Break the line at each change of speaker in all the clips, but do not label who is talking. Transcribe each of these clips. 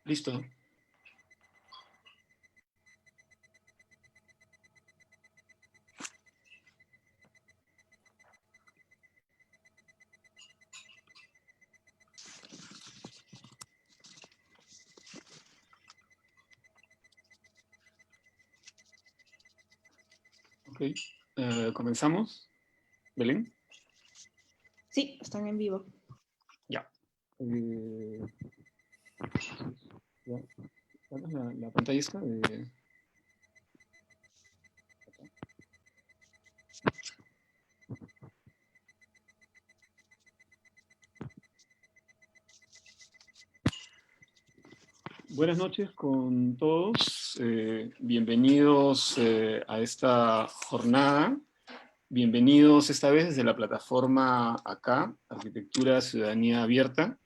Listo. Ok. ¿Comenzamos? ¿Belén?
Sí, están en vivo.
Ya. Ya. ¿Cuál es la pantalla esta? Buenas noches con todos. Bienvenidos a esta jornada. Bienvenidos esta vez desde la plataforma ACA, Arquitectura Ciudadanía Abierta.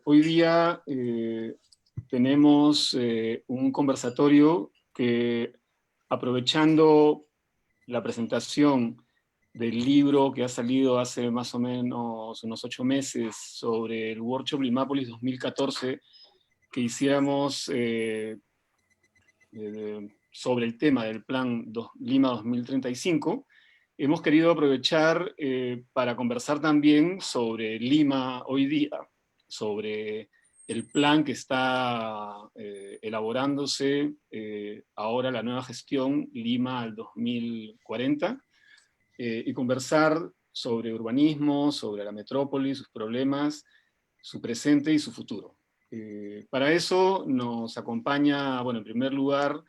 Hoy día tenemos un conversatorio que, aprovechando la presentación del libro que ha salido hace más o menos unos 8 meses sobre el Workshop Limápolis 2014, que hiciéramos sobre el tema del Plan Lima 2035, hemos querido aprovechar para conversar también sobre Lima hoy día, sobre el plan que está elaborándose ahora la nueva gestión Lima al 2040, y conversar sobre urbanismo, sobre la metrópoli, sus problemas, su presente y su futuro. Para eso nos acompaña, bueno, en primer lugar,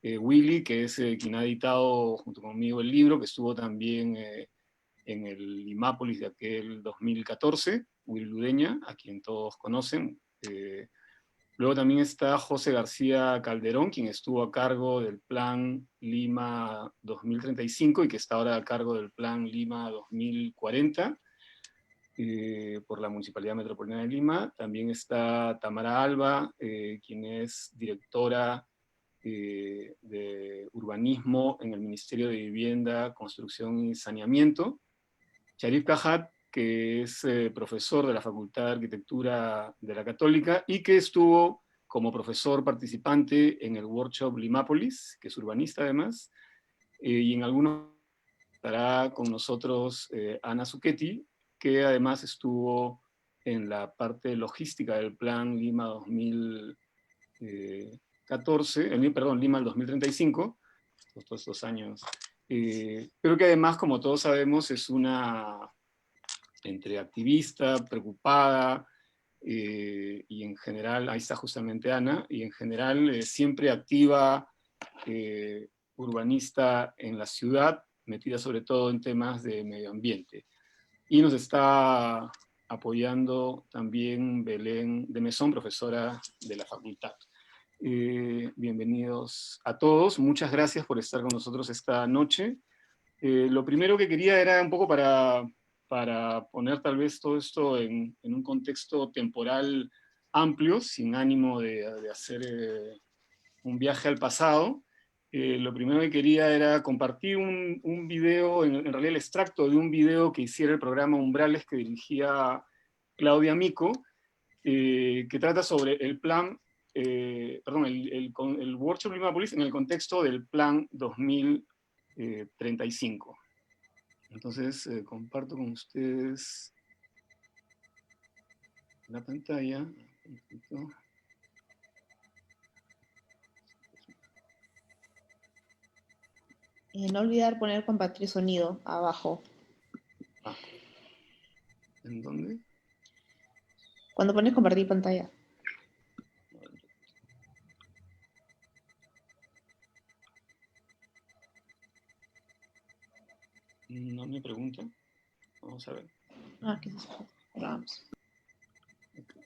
Willy, que es quien ha editado junto conmigo el libro, que estuvo también en el Limápolis de aquel 2014, Willy Ludeña, a quien todos conocen. Luego también está José García Calderón, quien estuvo a cargo del Plan Lima 2035 y que está ahora a cargo del Plan Lima 2040 por la Municipalidad Metropolitana de Lima. También está Tamara Alba, quien es directora de urbanismo en el Ministerio de Vivienda, Construcción y Saneamiento. Sharif Cajat, que es profesor de la Facultad de Arquitectura de la Católica y que estuvo como profesor participante en el workshop Limápolis, que es urbanista además, y en algunos estará con nosotros Ana Zucchetti, que además estuvo en la parte logística del plan Lima 2014, perdón, Lima el 2035, todos estos años. Pero que además, como todos sabemos, es una entre activista, preocupada, y en general, ahí está justamente Ana, y en general siempre activa, urbanista en la ciudad, metida sobre todo en temas de medio ambiente. Y nos está apoyando también Belén de Mesón, profesora de la facultad. Bienvenidos a todos, muchas gracias por estar con nosotros esta noche. Lo primero que quería era un poco para poner tal vez todo esto en un contexto temporal amplio, sin ánimo de hacer un viaje al pasado. Lo primero que quería era compartir un video, en realidad el extracto de un video que hiciera el programa Umbrales que dirigía Claudia Mico, que trata sobre el plan, el workshop Limapolis en el contexto del plan 2035. Entonces, comparto con ustedes la pantalla.
No olvidar poner compartir sonido abajo.
¿En dónde?
Cuando pones compartir pantalla.
No me pregunto. Vamos a ver.
¿Qué es eso? Vamos.
Okay.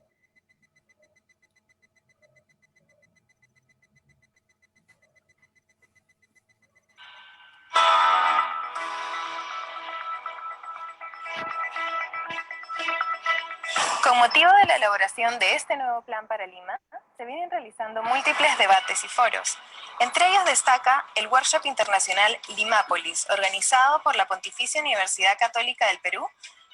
Con motivo de la elaboración de este nuevo plan para Lima, se vienen realizando múltiples debates y foros. Entre ellos destaca el Workshop Internacional Limápolis, organizado por la Pontificia Universidad Católica del Perú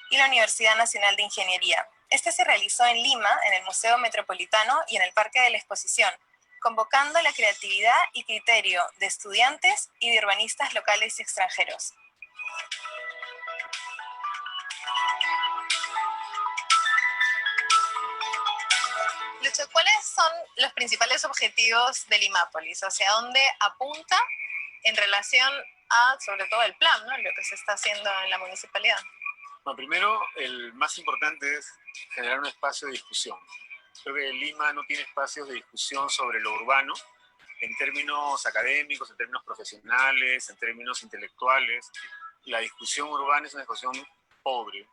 y la Universidad Nacional de Ingeniería, Este se realizó en Lima, en el Museo Metropolitano y en el Parque de la Exposición, convocando la creatividad y criterio de estudiantes y de urbanistas locales y extranjeros. Lucho, ¿cuáles son los principales objetivos de Limápolis? ¿Hacia dónde apunta en relación a, sobre todo, el plan, ¿no? Lo que se está haciendo en la municipalidad?
Bueno, primero, el más importante es generar un espacio de discusión. Creo que Lima no tiene espacios de discusión sobre lo urbano, en términos académicos, en términos profesionales, en términos intelectuales. La discusión urbana es una discusión pobre,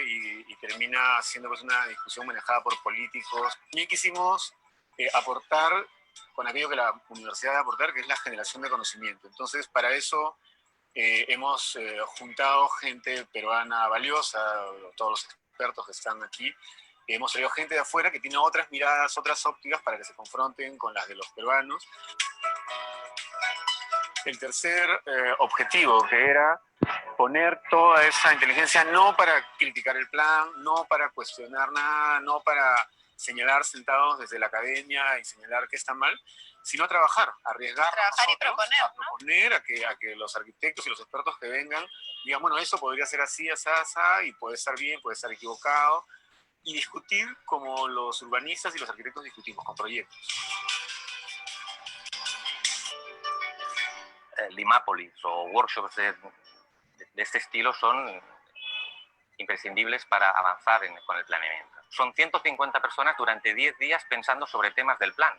y termina siendo pues una discusión manejada por políticos. También quisimos aportar con aquello que la universidad debe aportar, que es la generación de conocimiento. Entonces, para eso hemos juntado gente peruana valiosa, todos los expertos que están aquí. Hemos traído gente de afuera que tiene otras miradas, otras ópticas para que se confronten con las de los peruanos. El tercer objetivo, que era poner toda esa inteligencia no para criticar el plan, no para cuestionar nada, no para señalar sentados desde la academia y señalar que está mal, sino a trabajar, a arriesgar,
trabajar y proponer,
a proponer, ¿no? a que los arquitectos y los expertos que vengan digan, bueno, eso podría ser así, así, así, y puede estar bien, puede estar equivocado, y discutir como los urbanistas y los arquitectos discutimos, con proyectos.
Limápolis o workshops de este estilo son imprescindibles para avanzar con el planeamiento. Son 150 personas durante 10 días pensando sobre temas del plan.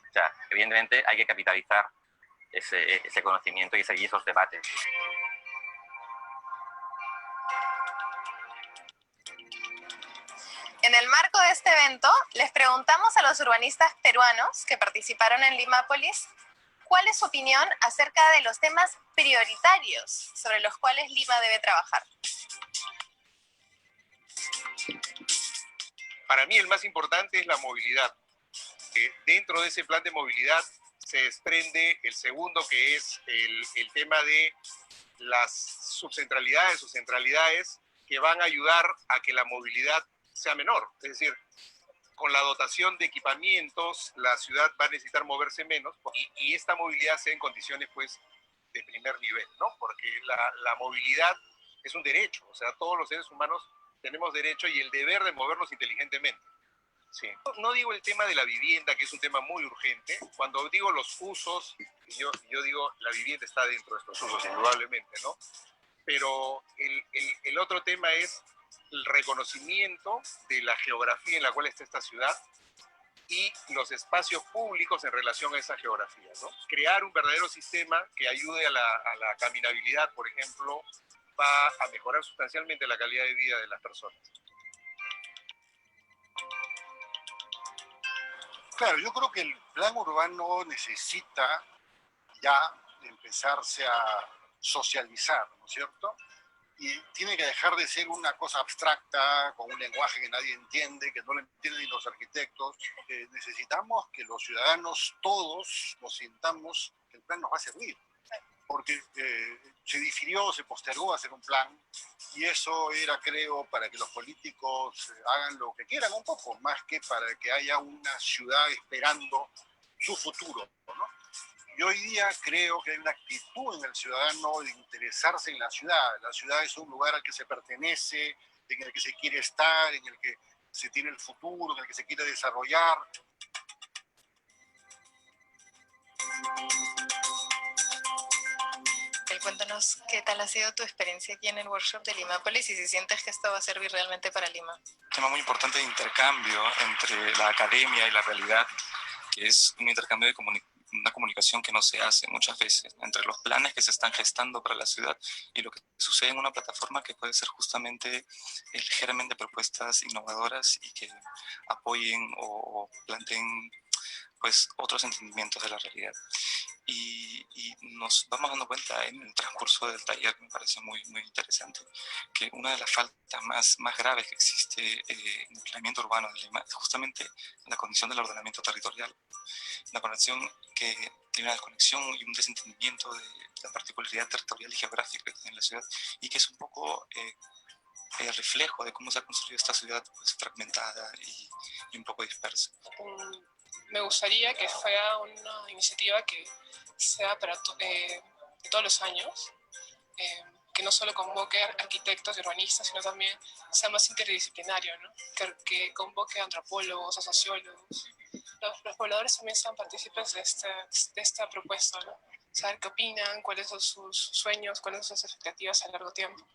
O sea, evidentemente hay que capitalizar ese conocimiento y esos debates.
En el marco de este evento, les preguntamos a los urbanistas peruanos que participaron en Limápolis cuál es su opinión acerca de los temas prioritarios sobre los cuales Lima debe trabajar.
Para mí el más importante es la movilidad. Dentro de ese plan de movilidad se desprende el segundo, que es el tema de las subcentralidades o centralidades que van a ayudar a que la movilidad sea menor. Es decir, con la dotación de equipamientos, la ciudad va a necesitar moverse menos y esta movilidad sea en condiciones pues, de primer nivel, ¿no? Porque la movilidad es un derecho, o sea, todos los seres humanos tenemos derecho y el deber de movernos inteligentemente. Sí. No digo el tema de la vivienda, que es un tema muy urgente. Cuando digo los usos, yo digo la vivienda está dentro de estos usos, indudablemente, ¿no? Pero el otro tema es el reconocimiento de la geografía en la cual está esta ciudad y los espacios públicos en relación a esa geografía, ¿no? Crear un verdadero sistema que ayude a la caminabilidad, por ejemplo, va a mejorar sustancialmente la calidad de vida de las personas.
Claro, yo creo que el plan urbano necesita ya empezarse a socializar, ¿no es cierto? Y tiene que dejar de ser una cosa abstracta, con un lenguaje que nadie entiende, que no lo entienden ni los arquitectos. Necesitamos que los ciudadanos todos nos sintamos que el plan nos va a servir. Porque se difirió, se postergó hacer un plan, y eso era, creo, para que los políticos hagan lo que quieran un poco, más que para que haya una ciudad esperando su futuro, ¿no? Y hoy día creo que hay una actitud en el ciudadano de interesarse en la ciudad. La ciudad es un lugar al que se pertenece, en el que se quiere estar, en el que se tiene el futuro, en el que se quiere desarrollar.
Cuéntanos qué tal ha sido tu experiencia aquí en el workshop de Limápolis y si sientes que esto va a servir realmente para Lima.
Un tema muy importante de intercambio entre la academia y la realidad, que es un intercambio de una comunicación que no se hace muchas veces entre los planes que se están gestando para la ciudad y lo que sucede en una plataforma que puede ser justamente el germen de propuestas innovadoras y que apoyen o planteen pues otros entendimientos de la realidad. Y nos vamos dando cuenta en el transcurso del taller, que me parece muy, muy interesante, que una de las faltas más graves que existe en el planeamiento urbano de Lima es justamente la condición del ordenamiento territorial. Una conexión que tiene una desconexión y un desentendimiento de la particularidad territorial y geográfica que tiene la ciudad y que es un poco reflejo de cómo se ha construido esta ciudad pues, fragmentada y un poco dispersa.
Me gustaría que fuera una iniciativa que sea para todos los años, que no solo convoque arquitectos y urbanistas, sino también sea más interdisciplinario, ¿no? Que convoque antropólogos, a sociólogos. Los pobladores también sean partícipes de esta propuesta, ¿no? Saber qué opinan, cuáles son sus sueños, cuáles son sus expectativas a largo tiempo.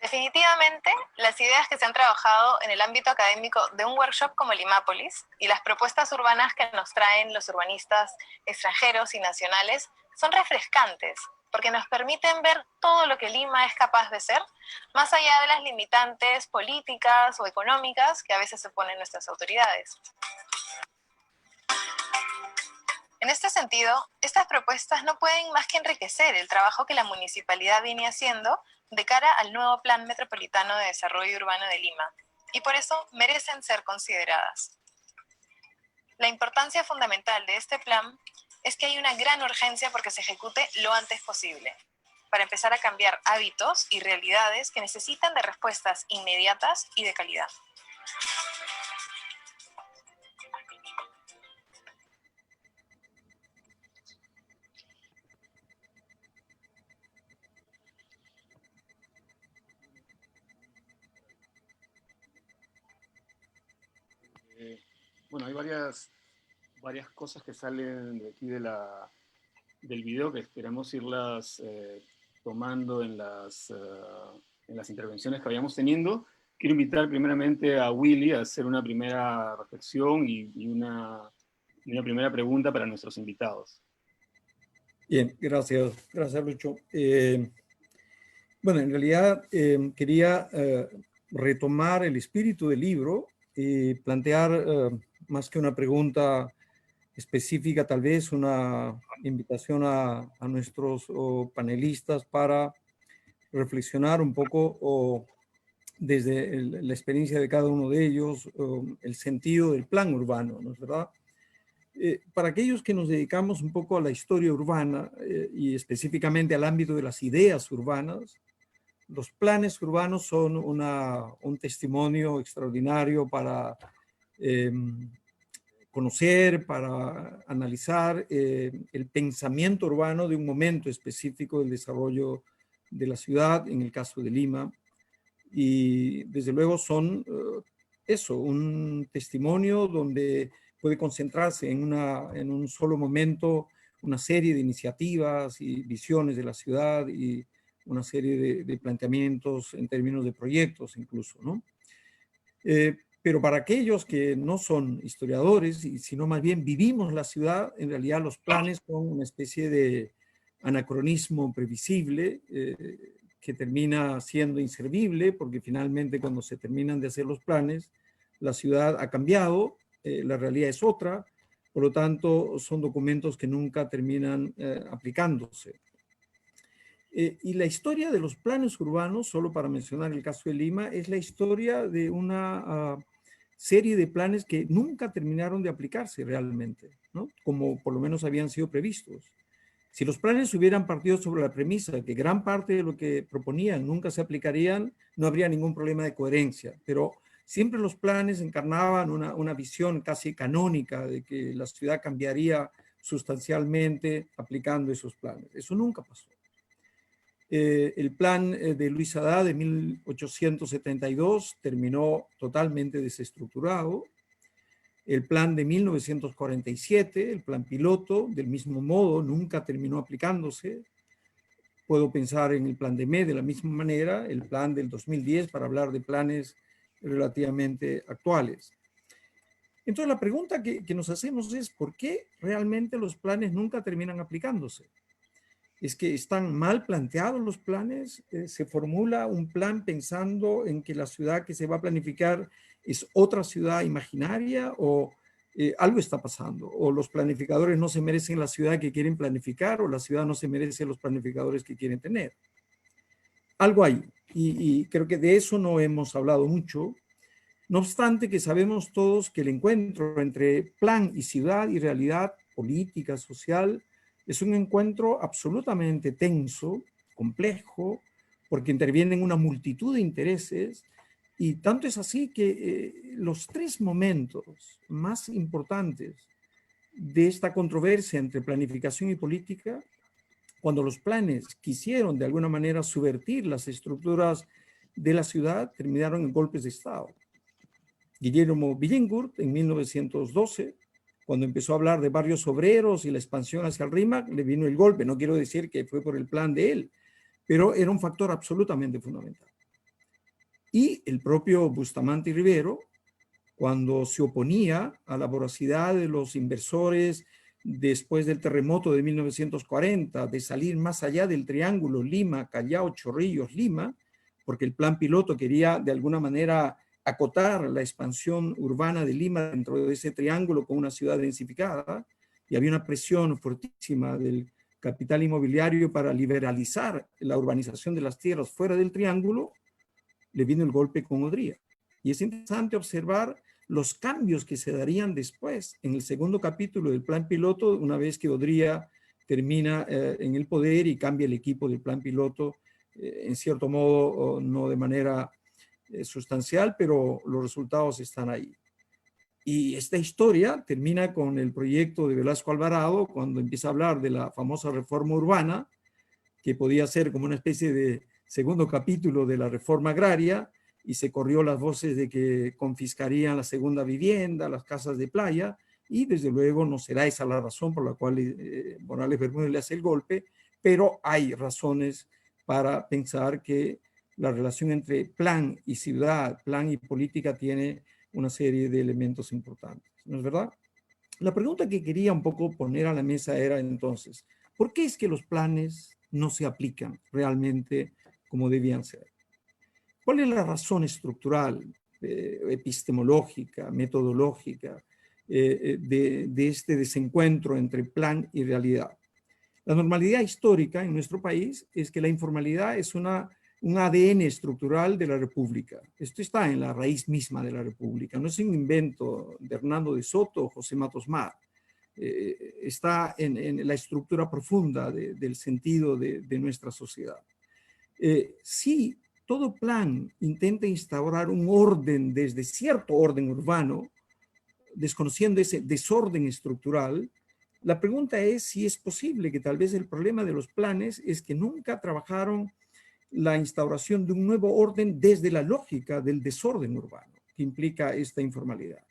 Definitivamente, las ideas que se han trabajado en el ámbito académico de un workshop como Limápolis y las propuestas urbanas que nos traen los urbanistas extranjeros y nacionales son refrescantes, porque nos permiten ver todo lo que Lima es capaz de ser, más allá de las limitantes políticas o económicas que a veces se ponen nuestras autoridades. En este sentido, estas propuestas no pueden más que enriquecer el trabajo que la municipalidad viene haciendo de cara al nuevo Plan Metropolitano de Desarrollo Urbano de Lima, y por eso merecen ser consideradas. La importancia fundamental de este plan es que hay una gran urgencia porque se ejecute lo antes posible, para empezar a cambiar hábitos y realidades que necesitan de respuestas inmediatas y de calidad.
Bueno, hay varias cosas que salen de aquí del video que esperamos irlas tomando en las intervenciones que vayamos teniendo. Quiero invitar primeramente a Willy a hacer una primera reflexión y una primera pregunta para nuestros invitados.
Bien, gracias Lucho. Bueno, en realidad quería retomar el espíritu del libro y plantear más que una pregunta específica, tal vez una invitación a nuestros panelistas para reflexionar un poco desde la experiencia de cada uno de ellos, el sentido del plan urbano, ¿no es verdad? Para aquellos que nos dedicamos un poco a la historia urbana y específicamente al ámbito de las ideas urbanas, los planes urbanos son un testimonio extraordinario para conocer, para analizar el pensamiento urbano de un momento específico del desarrollo de la ciudad, en el caso de Lima. Y desde luego son un testimonio donde puede concentrarse en un solo momento una serie de iniciativas y visiones de la ciudad y una serie de planteamientos en términos de proyectos incluso, ¿no? Pero para aquellos que no son historiadores, sino más bien vivimos la ciudad, en realidad los planes son una especie de anacronismo previsible que termina siendo inservible, porque finalmente cuando se terminan de hacer los planes, la ciudad ha cambiado, la realidad es otra, por lo tanto son documentos que nunca terminan aplicándose. Y la historia de los planes urbanos, solo para mencionar el caso de Lima, es la historia de una serie de planes que nunca terminaron de aplicarse realmente, ¿no? Como por lo menos habían sido previstos. Si los planes hubieran partido sobre la premisa de que gran parte de lo que proponían nunca se aplicarían, no habría ningún problema de coherencia, pero siempre los planes encarnaban una visión casi canónica de que la ciudad cambiaría sustancialmente aplicando esos planes. Eso nunca pasó. El plan de Luis Adá de 1872 terminó totalmente desestructurado. El plan de 1947, el plan piloto, del mismo modo, nunca terminó aplicándose. Puedo pensar en el plan de ME de la misma manera, el plan del 2010 para hablar de planes relativamente actuales. Entonces la pregunta que nos hacemos es ¿por qué realmente los planes nunca terminan aplicándose? ¿Es que están mal planteados los planes? ¿Se formula un plan pensando en que la ciudad que se va a planificar es otra ciudad imaginaria o algo está pasando? ¿O los planificadores no se merecen la ciudad que quieren planificar o la ciudad no se merece los planificadores que quieren tener? Algo hay y creo que de eso no hemos hablado mucho. No obstante que sabemos todos que el encuentro entre plan y ciudad y realidad política, social, es un encuentro absolutamente tenso, complejo, porque intervienen una multitud de intereses, y tanto es así que los tres momentos más importantes de esta controversia entre planificación y política, cuando los planes quisieron de alguna manera subvertir las estructuras de la ciudad, terminaron en golpes de Estado. Guillermo Billinghurst, en 1912, cuando empezó a hablar de barrios obreros y la expansión hacia el RIMAC, le vino el golpe. No quiero decir que fue por el plan de él, pero era un factor absolutamente fundamental. Y el propio Bustamante y Rivero, cuando se oponía a la voracidad de los inversores después del terremoto de 1940, de salir más allá del triángulo Lima, Callao, Chorrillos, Lima, porque el plan piloto quería de alguna manera acotar la expansión urbana de Lima dentro de ese triángulo con una ciudad densificada, y había una presión fuertísima del capital inmobiliario para liberalizar la urbanización de las tierras fuera del triángulo, le vino el golpe con Odría. Y es interesante observar los cambios que se darían después, en el segundo capítulo del plan piloto, una vez que Odría termina en el poder y cambia el equipo del plan piloto, en cierto modo, no de manera sustancial, pero los resultados están ahí. Y esta historia termina con el proyecto de Velasco Alvarado, cuando empieza a hablar de la famosa reforma urbana, que podía ser como una especie de segundo capítulo de la reforma agraria, y se corrió las voces de que confiscarían la segunda vivienda, las casas de playa, y desde luego no será esa la razón por la cual Morales Bermúdez le hace el golpe, pero hay razones para pensar que la relación entre plan y ciudad, plan y política tiene una serie de elementos importantes, ¿no es verdad? La pregunta que quería un poco poner a la mesa era entonces, ¿por qué es que los planes no se aplican realmente como debían ser? ¿Cuál es la razón estructural, epistemológica, metodológica de este desencuentro entre plan y realidad? La normalidad histórica en nuestro país es que la informalidad es un ADN estructural de la República. Esto está en la raíz misma de la República. No es un invento de Hernando de Soto o José Matos Mar. Está en la estructura profunda del sentido de nuestra sociedad. Sí, todo plan intenta instaurar un orden desde cierto orden urbano, desconociendo ese desorden estructural. La pregunta es si es posible que tal vez el problema de los planes es que nunca trabajaron la instauración de un nuevo orden desde la lógica del desorden urbano que implica esta informalidad.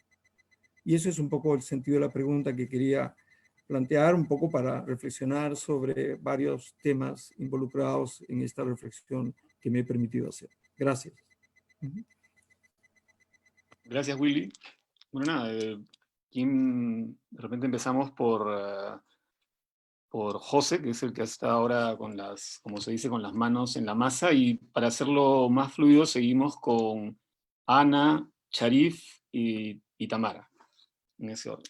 Y eso es un poco el sentido de la pregunta que quería plantear, un poco para reflexionar sobre varios temas involucrados en esta reflexión que me he permitido hacer. Gracias.
Gracias, Willy. Bueno, nada, de repente empezamos por José, que es el que está ahora con las, como se dice, con las manos en la masa, y para hacerlo más fluido seguimos con Ana, Sharif y Tamara, en ese orden.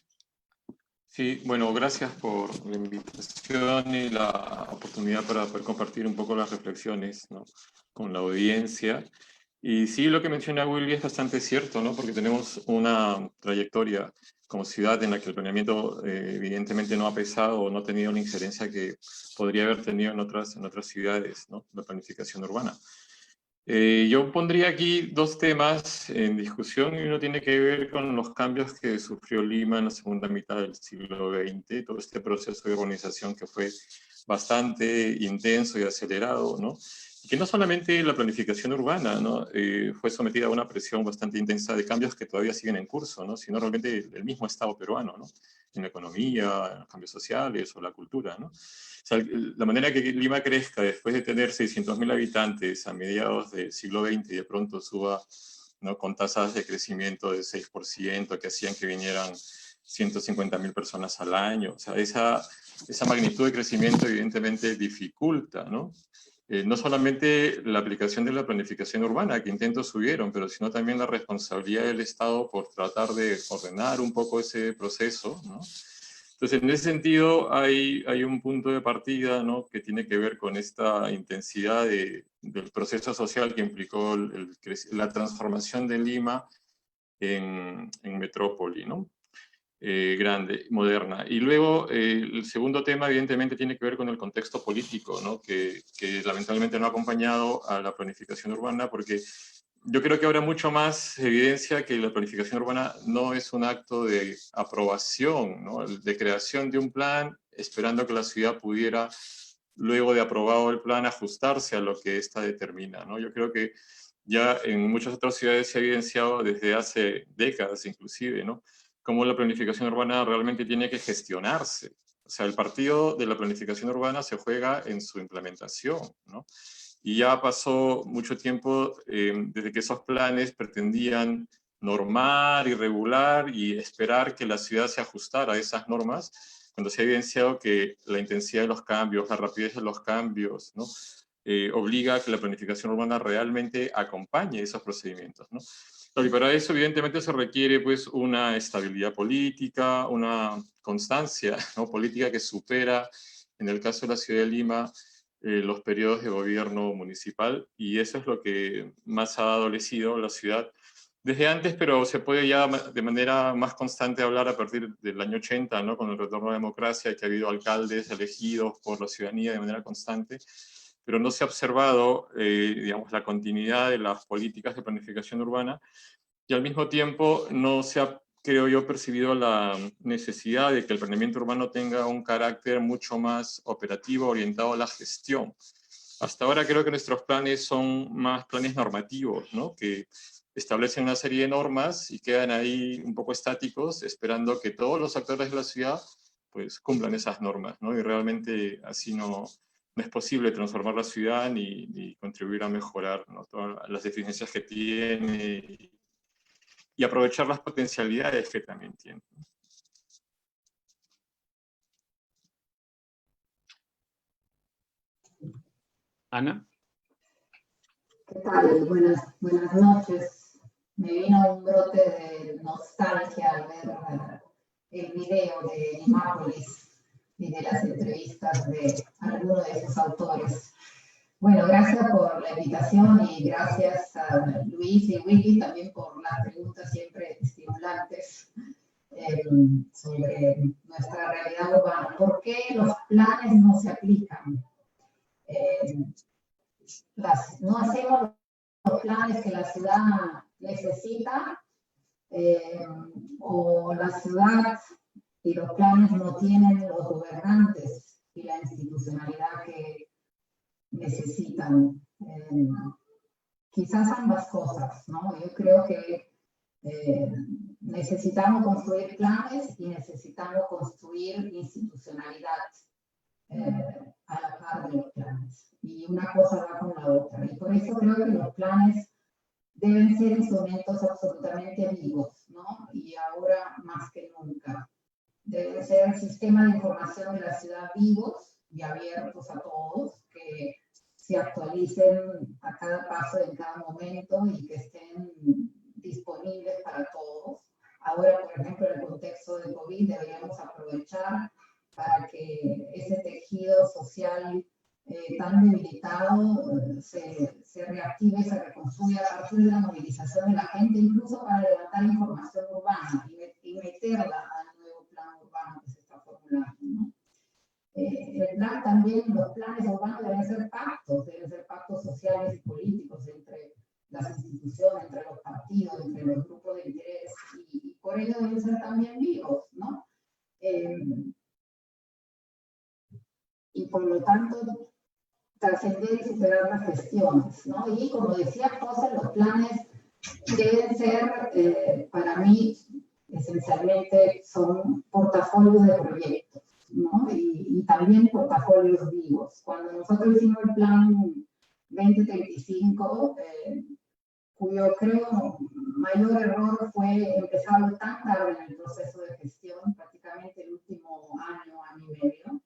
Sí, bueno, gracias por la invitación y la oportunidad para poder compartir un poco las reflexiones, ¿no?, con la audiencia. Y sí, lo que menciona Willy es bastante cierto, ¿no?, porque tenemos una trayectoria como ciudad en la que el planeamiento evidentemente no ha pesado o no ha tenido la injerencia que podría haber tenido en otras ciudades, ¿no?, la planificación urbana. Yo pondría aquí dos temas en discusión, y uno tiene que ver con los cambios que sufrió Lima en la segunda mitad del siglo XX, todo este proceso de urbanización que fue bastante intenso y acelerado, ¿no? Y que no solamente la planificación urbana, ¿no?, fue sometida a una presión bastante intensa de cambios que todavía siguen en curso, ¿no?, sino realmente el mismo Estado peruano, ¿no?, en la economía, en los cambios sociales o la cultura, ¿no? O sea, la manera que Lima crezca después de tener 600.000 habitantes a mediados del siglo XX y de pronto suba, ¿no?, con tasas de crecimiento de 6% que hacían que vinieran 150.000 personas al año. O sea, esa magnitud de crecimiento evidentemente dificulta, ¿no?, no solamente la aplicación de la planificación urbana, que intentos hubieron, pero sino también la responsabilidad del Estado por tratar de ordenar un poco ese proceso, ¿no? Entonces, en ese sentido, hay un punto de partida, ¿no?, que tiene que ver con esta intensidad del proceso social que implicó la transformación de Lima en metrópoli, ¿no? grande, moderna. Y luego, el segundo tema, evidentemente, tiene que ver con el contexto político, ¿no? que lamentablemente no ha acompañado a la planificación urbana, porque yo creo que habrá mucho más evidencia que la planificación urbana no es un acto de aprobación, ¿no? De creación de un plan, esperando que la ciudad pudiera, luego de aprobado el plan, ajustarse a lo que ésta determina, ¿no? Yo creo que ya en muchas otras ciudades se ha evidenciado desde hace décadas inclusive, ¿no? Cómo la planificación urbana realmente tiene que gestionarse. O sea, el partido de la planificación urbana se juega en su implementación, ¿no? Y ya pasó mucho tiempo desde que esos planes pretendían normar y regular y esperar que la ciudad se ajustara a esas normas, cuando se ha evidenciado que la intensidad de los cambios, la rapidez de los cambios, ¿no? Obliga a que la planificación urbana realmente acompañe esos procedimientos, ¿no? Y para eso, evidentemente, se requiere pues, una estabilidad política, una constancia, ¿no? política que supera, en el caso de la ciudad de Lima, los periodos de gobierno municipal, y eso es lo que más ha adolecido la ciudad desde antes, pero se puede ya de manera más constante hablar a partir del año 80, ¿no? con el retorno a la democracia, que ha habido alcaldes elegidos por la ciudadanía de manera constante, pero no se ha observado, digamos, la continuidad de las políticas de planificación urbana, y al mismo tiempo no se ha, creo yo, percibido la necesidad de que el planeamiento urbano tenga un carácter mucho más operativo, orientado a la gestión. Hasta ahora creo que nuestros planes son más planes normativos, ¿no? que establecen una serie de normas y quedan ahí un poco estáticos, esperando que todos los actores de la ciudad pues, cumplan esas normas, ¿no? Y realmente así no es posible transformar la ciudad ni contribuir a mejorar, ¿no? todas las deficiencias que tiene y aprovechar las potencialidades que también tiene.
Ana.
¿Qué tal? Buenas noches. Me vino un brote de nostalgia al ver el video de Limápolis y de las entrevistas de algunos de sus autores. Bueno, gracias por la invitación y gracias a Luis y Willy también por las preguntas siempre estimulantes sobre nuestra realidad urbana. ¿Por qué los planes no se aplican? No hacemos los planes que la ciudad necesita o la ciudad y los planes no tienen los gobernantes y la institucionalidad que necesitan. Quizás ambas cosas, ¿no? Yo creo que necesitamos construir planes y necesitamos construir institucionalidad a la par de los planes. Y una cosa va con la otra. Y por eso creo que los planes deben ser instrumentos absolutamente vivos, ¿no? Y ahora más que nunca. Deben ser sistemas de información de la ciudad vivos y abiertos a todos, que se actualicen a cada paso, en cada momento y que estén disponibles para todos. Ahora, por ejemplo, en el contexto de COVID deberíamos aprovechar para que ese tejido social tan debilitado se reactive, se reconstruya a partir de la movilización de la gente, incluso para levantar información urbana y meterla al nuevo plan urbano que se está formulando, ¿no? El plan también, los planes urbanos deben ser pactos sociales y políticos entre las instituciones, entre los partidos, entre los grupos de interés, y por ello deben ser también vivos, ¿no? Y por lo tanto, trascender y superar las gestiones, ¿no? Y como decía José, los planes deben ser, para mí, esencialmente son portafolios de proyectos, ¿no? Y también portafolios vivos. Cuando nosotros hicimos el plan 2035, cuyo creo mayor error fue empezarlo tan tarde en el proceso de gestión, prácticamente el último año y medio,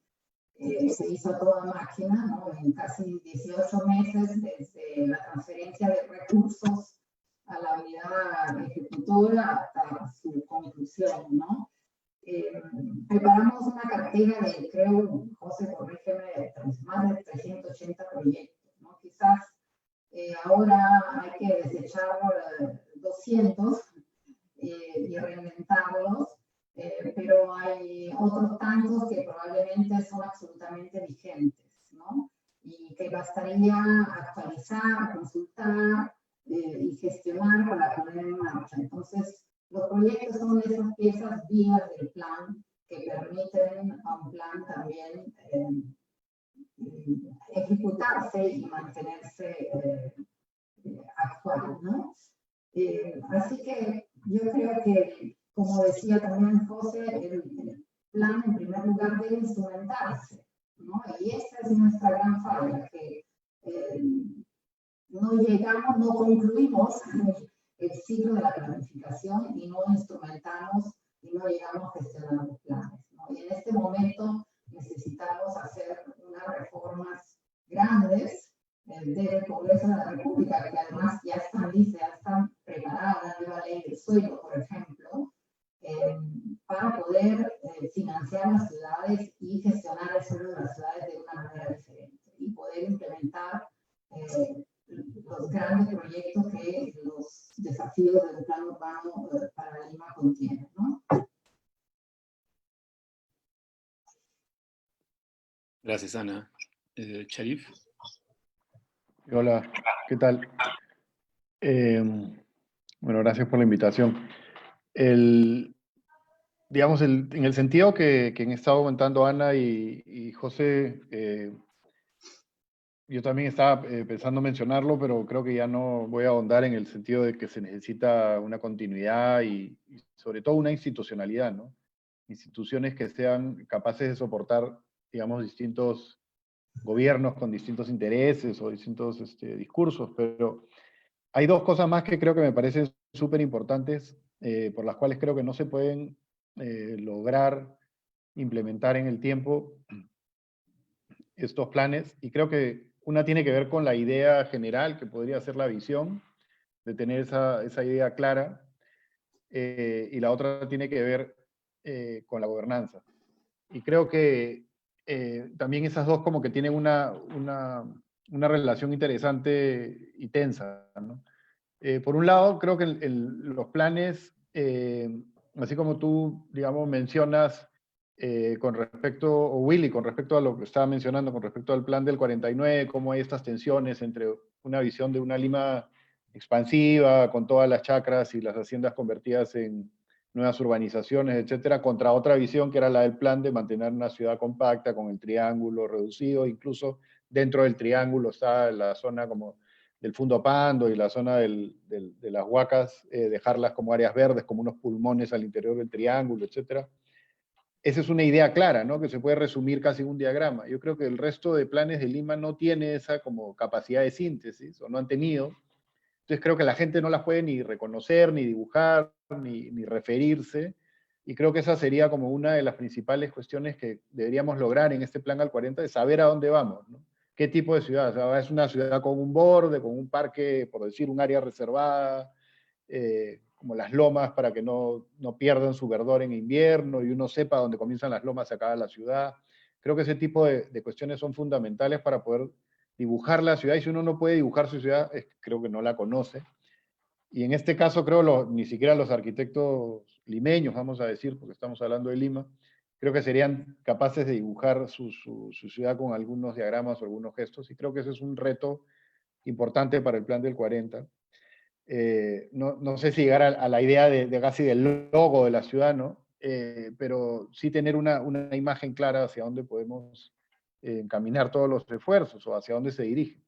se hizo a toda máquina, ¿no? En casi 18 meses desde la transferencia de recursos a la unidad ejecutora hasta su conclusión, ¿no? Preparamos una cartera de, creo, José, corrígeme, más de 380 proyectos, ¿no? Quizás ahora hay que desechar 200 y reinventarlos, pero hay otros tantos que probablemente son absolutamente vigentes, ¿no? Y que bastaría actualizar, consultar y gestionar para poner en marcha. Entonces, los proyectos son esas piezas vivas del plan que permiten a un plan también ejecutarse y mantenerse actual, ¿no? Así que yo creo que, como decía también José, el plan en primer lugar debe instrumentarse, ¿no? Y esa es nuestra gran falla, que no llegamos, no concluimos el ciclo de la planificación y no instrumentamos y no llegamos a gestionar los planes, ¿no? Y en este momento necesitamos hacer unas reformas grandes del Congreso de la República, que además ya están listas, ya están preparadas, la nueva ley del suelo, por ejemplo, para poder financiar las ciudades y gestionar el suelo de las ciudades de una manera diferente y poder implementar los grandes proyectos que los desafíos del plan urbano para Lima contienen, ¿no?
Gracias, Ana. Sharif.
Hola, ¿qué tal? Bueno, gracias por la invitación. Digamos, en el sentido que han estado comentando Ana y José, yo también estaba pensando mencionarlo, pero creo que ya no voy a ahondar en el sentido de que se necesita una continuidad y sobre todo una institucionalidad, ¿no? Instituciones que sean capaces de soportar, digamos, distintos gobiernos con distintos intereses o distintos discursos, pero hay dos cosas más que creo que me parecen súper importantes, por las cuales creo que no se pueden lograr implementar en el tiempo estos planes, y creo que una tiene que ver con la idea general, que podría ser la visión, de tener esa idea clara, y la otra tiene que ver con la gobernanza. Y creo que también esas dos como que tienen una relación interesante y tensa, ¿no? Por un lado, creo que los planes, así como tú, digamos, mencionas con respecto, o Willy, con respecto a lo que estaba mencionando, con respecto al plan del 49, cómo hay estas tensiones entre una visión de una Lima expansiva, con todas las chacras y las haciendas convertidas en nuevas urbanizaciones, etcétera, contra otra visión que era la del plan de mantener una ciudad compacta con el triángulo reducido. Incluso dentro del triángulo está la zona como del Fundo Pando y la zona de las Huacas, dejarlas como áreas verdes, como unos pulmones al interior del triángulo, etcétera. Esa es una idea clara, ¿no? Que se puede resumir casi en un diagrama. Yo creo que el resto de planes de Lima no tiene esa como capacidad de síntesis, o no han tenido. Entonces creo que la gente no las puede ni reconocer, ni dibujar, ni referirse, y creo que esa sería como una de las principales cuestiones que deberíamos lograr en este plan al 40, de saber a dónde vamos, ¿no? ¿Qué tipo de ciudad? O sea, ¿es una ciudad con un borde, con un parque, por decir, un área reservada, como las lomas, para que no pierdan su verdor en invierno y uno sepa dónde comienzan las lomas y acaba la ciudad? Creo que ese tipo de cuestiones son fundamentales para poder dibujar la ciudad, y si uno no puede dibujar su ciudad, creo que no la conoce. Y en este caso creo ni siquiera los arquitectos limeños, vamos a decir, porque estamos hablando de Lima, creo que serían capaces de dibujar su ciudad con algunos diagramas o algunos gestos, y creo que ese es un reto importante para el plan del 40. No sé si llegar a la idea de casi del logo de la ciudad, ¿no? Pero sí tener una imagen clara hacia dónde podemos encaminar todos los esfuerzos o hacia dónde se dirige.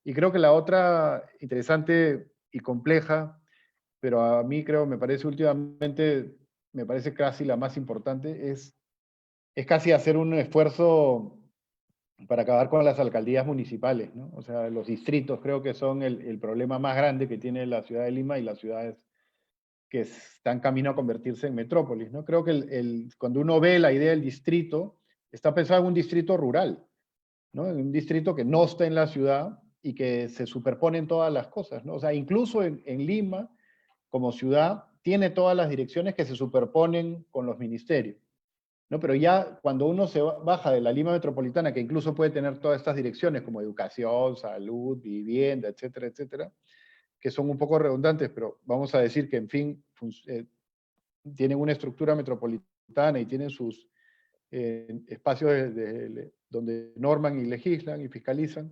Y creo que la otra interesante y compleja, pero a mí me parece últimamente, me parece casi la más importante, es casi hacer un esfuerzo para acabar con las alcaldías municipales, ¿no? O sea, los distritos creo que son el problema más grande que tiene la ciudad de Lima y las ciudades que están camino a convertirse en metrópolis, ¿no? Creo que cuando uno ve la idea del distrito, está pensado en un distrito rural, ¿no? En un distrito que no está en la ciudad y que se superponen todas las cosas, ¿no? O sea, incluso en Lima, como ciudad, tiene todas las direcciones que se superponen con los ministerios, ¿no? Pero ya cuando uno se baja de la Lima metropolitana, que incluso puede tener todas estas direcciones como educación, salud, vivienda, etcétera, etcétera, que son un poco redundantes, pero vamos a decir que, en fin, tienen una estructura metropolitana y tienen sus espacios donde norman y legislan y fiscalizan,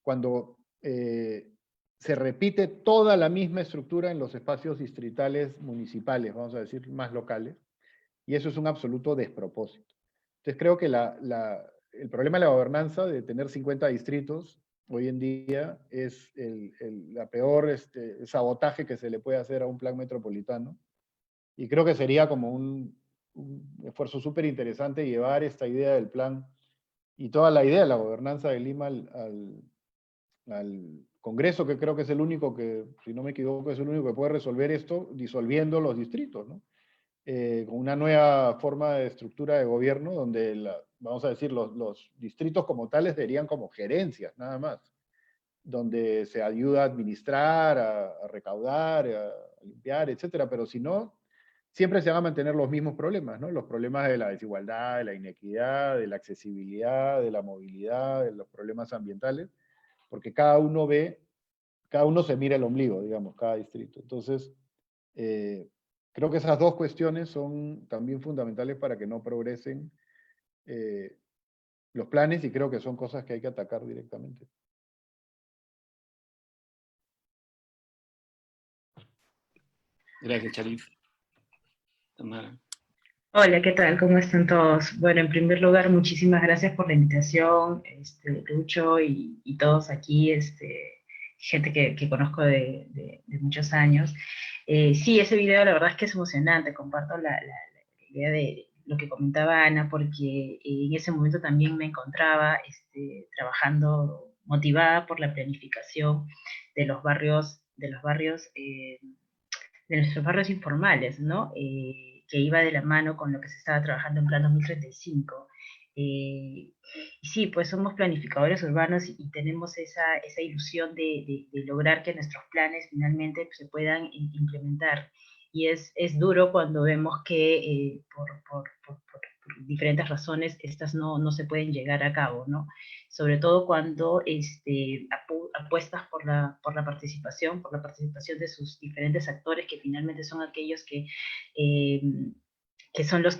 cuando se repite toda la misma estructura en los espacios distritales municipales, vamos a decir, más locales, y eso es un absoluto despropósito. Entonces creo que el problema de la gobernanza, de tener 50 distritos, hoy en día es la peor sabotaje que se le puede hacer a un plan metropolitano, y creo que sería como un esfuerzo súper interesante llevar esta idea del plan y toda la idea de la gobernanza de Lima al Congreso, que creo que es el único que, si no me equivoco, es el único que puede resolver esto disolviendo los distritos, ¿no? Con una nueva forma de estructura de gobierno donde, vamos a decir, los distritos como tales serían como gerencias, nada más, donde se ayuda a administrar, a recaudar, a limpiar, etcétera, pero si no, siempre se van a mantener los mismos problemas, ¿no? Los problemas de la desigualdad, de la inequidad, de la accesibilidad, de la movilidad, de los problemas ambientales, porque cada uno se mira el ombligo, digamos, cada distrito. Entonces, creo que esas dos cuestiones son también fundamentales para que no progresen los planes, y creo que son cosas que hay que atacar directamente.
Gracias, Sharif. Tamara.
Hola, ¿qué tal? ¿Cómo están todos? Bueno, en primer lugar, muchísimas gracias por la invitación, Lucho y todos aquí, gente que conozco de muchos años. Sí, ese video la verdad es que es emocionante, comparto la idea de lo que comentaba Ana, porque en ese momento también me encontraba trabajando, motivada por la planificación de los barrios, de nuestros barrios informales, ¿no? Que iba de la mano con lo que se estaba trabajando en Plan 2035. Y sí, pues somos planificadores urbanos y tenemos esa ilusión de lograr que nuestros planes finalmente se puedan implementar. Y es duro cuando vemos que por diferentes razones estas no se pueden llegar a cabo, ¿no? Sobre todo cuando apuestas por la participación de sus diferentes actores, que finalmente son aquellos que son los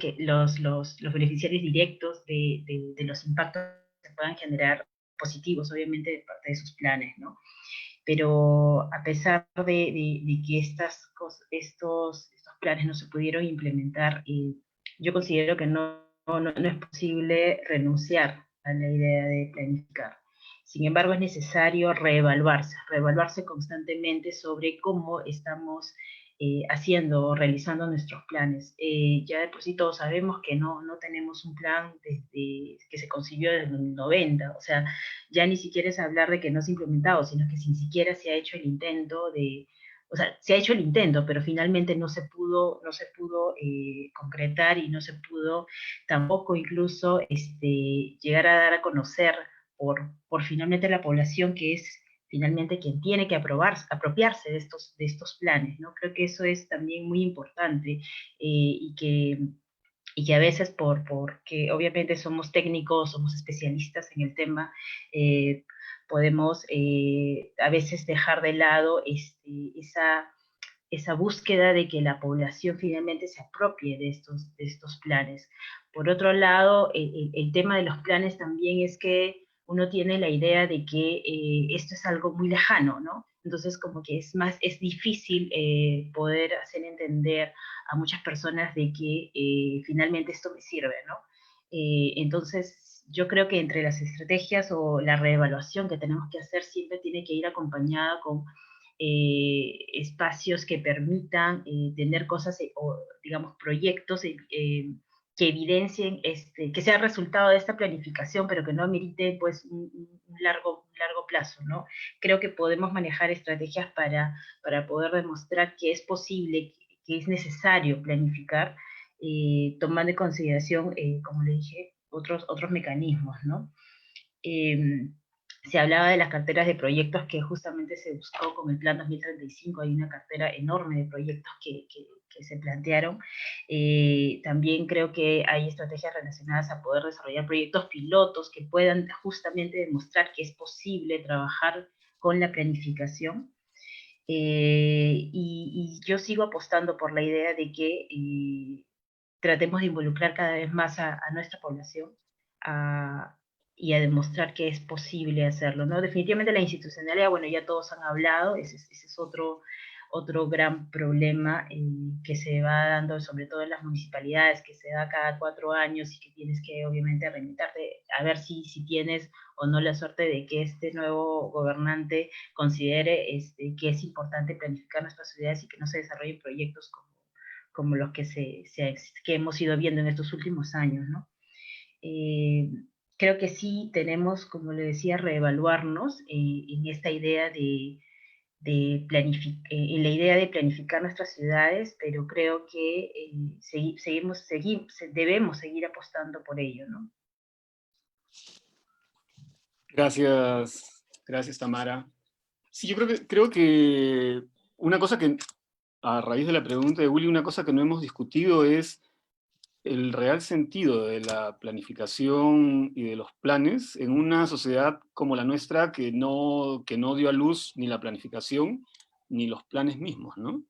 beneficiarios directos de los impactos que puedan generar positivos, obviamente, de parte de sus planes, ¿no? Pero a pesar de que estos planes no se pudieron implementar, yo considero que no es posible renunciar a la idea de planificar. Sin embargo, es necesario reevaluarse constantemente sobre cómo estamos haciendo o realizando nuestros planes. Ya de por sí todos sabemos que no tenemos un plan desde que se concibió desde el 90, o sea, ya ni siquiera es hablar de que no se ha implementado, sino que sin siquiera se ha hecho el intento o sea, se ha hecho el intento, pero finalmente no se pudo concretar, y no se pudo tampoco incluso llegar a dar a conocer por finalmente la población, que es finalmente quien tiene que apropiarse de estos planes, ¿no? Creo que eso es también muy importante, y que a veces porque obviamente somos técnicos, somos especialistas en el tema, podemos a veces dejar de lado esa búsqueda de que la población finalmente se apropie de estos planes. Por otro lado, el tema de los planes también es que uno tiene la idea de que esto es algo muy lejano, ¿no? Entonces como que es difícil poder hacer entender a muchas personas de que finalmente esto me sirve, ¿no? Entonces yo creo que entre las estrategias o la reevaluación que tenemos que hacer siempre tiene que ir acompañada con espacios que permitan tener cosas o digamos proyectos que evidencien, que sea resultado de esta planificación, pero que no amerite pues un largo plazo, ¿no? Creo que podemos manejar estrategias para poder demostrar que es posible, que es necesario planificar, tomando en consideración, como le dije, otros mecanismos, ¿no? Se hablaba de las carteras de proyectos que justamente se buscó con el Plan 2035, hay una cartera enorme de proyectos que se plantearon. También creo que hay estrategias relacionadas a poder desarrollar proyectos pilotos que puedan justamente demostrar que es posible trabajar con la planificación. Y yo sigo apostando por la idea de que tratemos de involucrar cada vez más a nuestra población y a demostrar que es posible hacerlo, ¿no? Definitivamente la institucionalidad, bueno, ya todos han hablado, ese es otro gran problema que se va dando, sobre todo en las municipalidades, que se da cada 4 años y que tienes que obviamente reinventarte, a ver si tienes o no la suerte de que este nuevo gobernante considere que es importante planificar nuestras ciudades y que no se desarrollen proyectos como los que que hemos ido viendo en estos últimos años, ¿no? Creo que sí tenemos, como le decía, reevaluarnos en esta idea en la idea de planificar nuestras ciudades, pero creo que debemos seguir apostando por ello, ¿no?
Gracias Tamara. Sí, yo creo que una cosa que, a raíz de la pregunta de Willy, una cosa que no hemos discutido es el real sentido de la planificación y de los planes en una sociedad como la nuestra que no dio a luz ni la planificación ni los planes mismos, ¿no?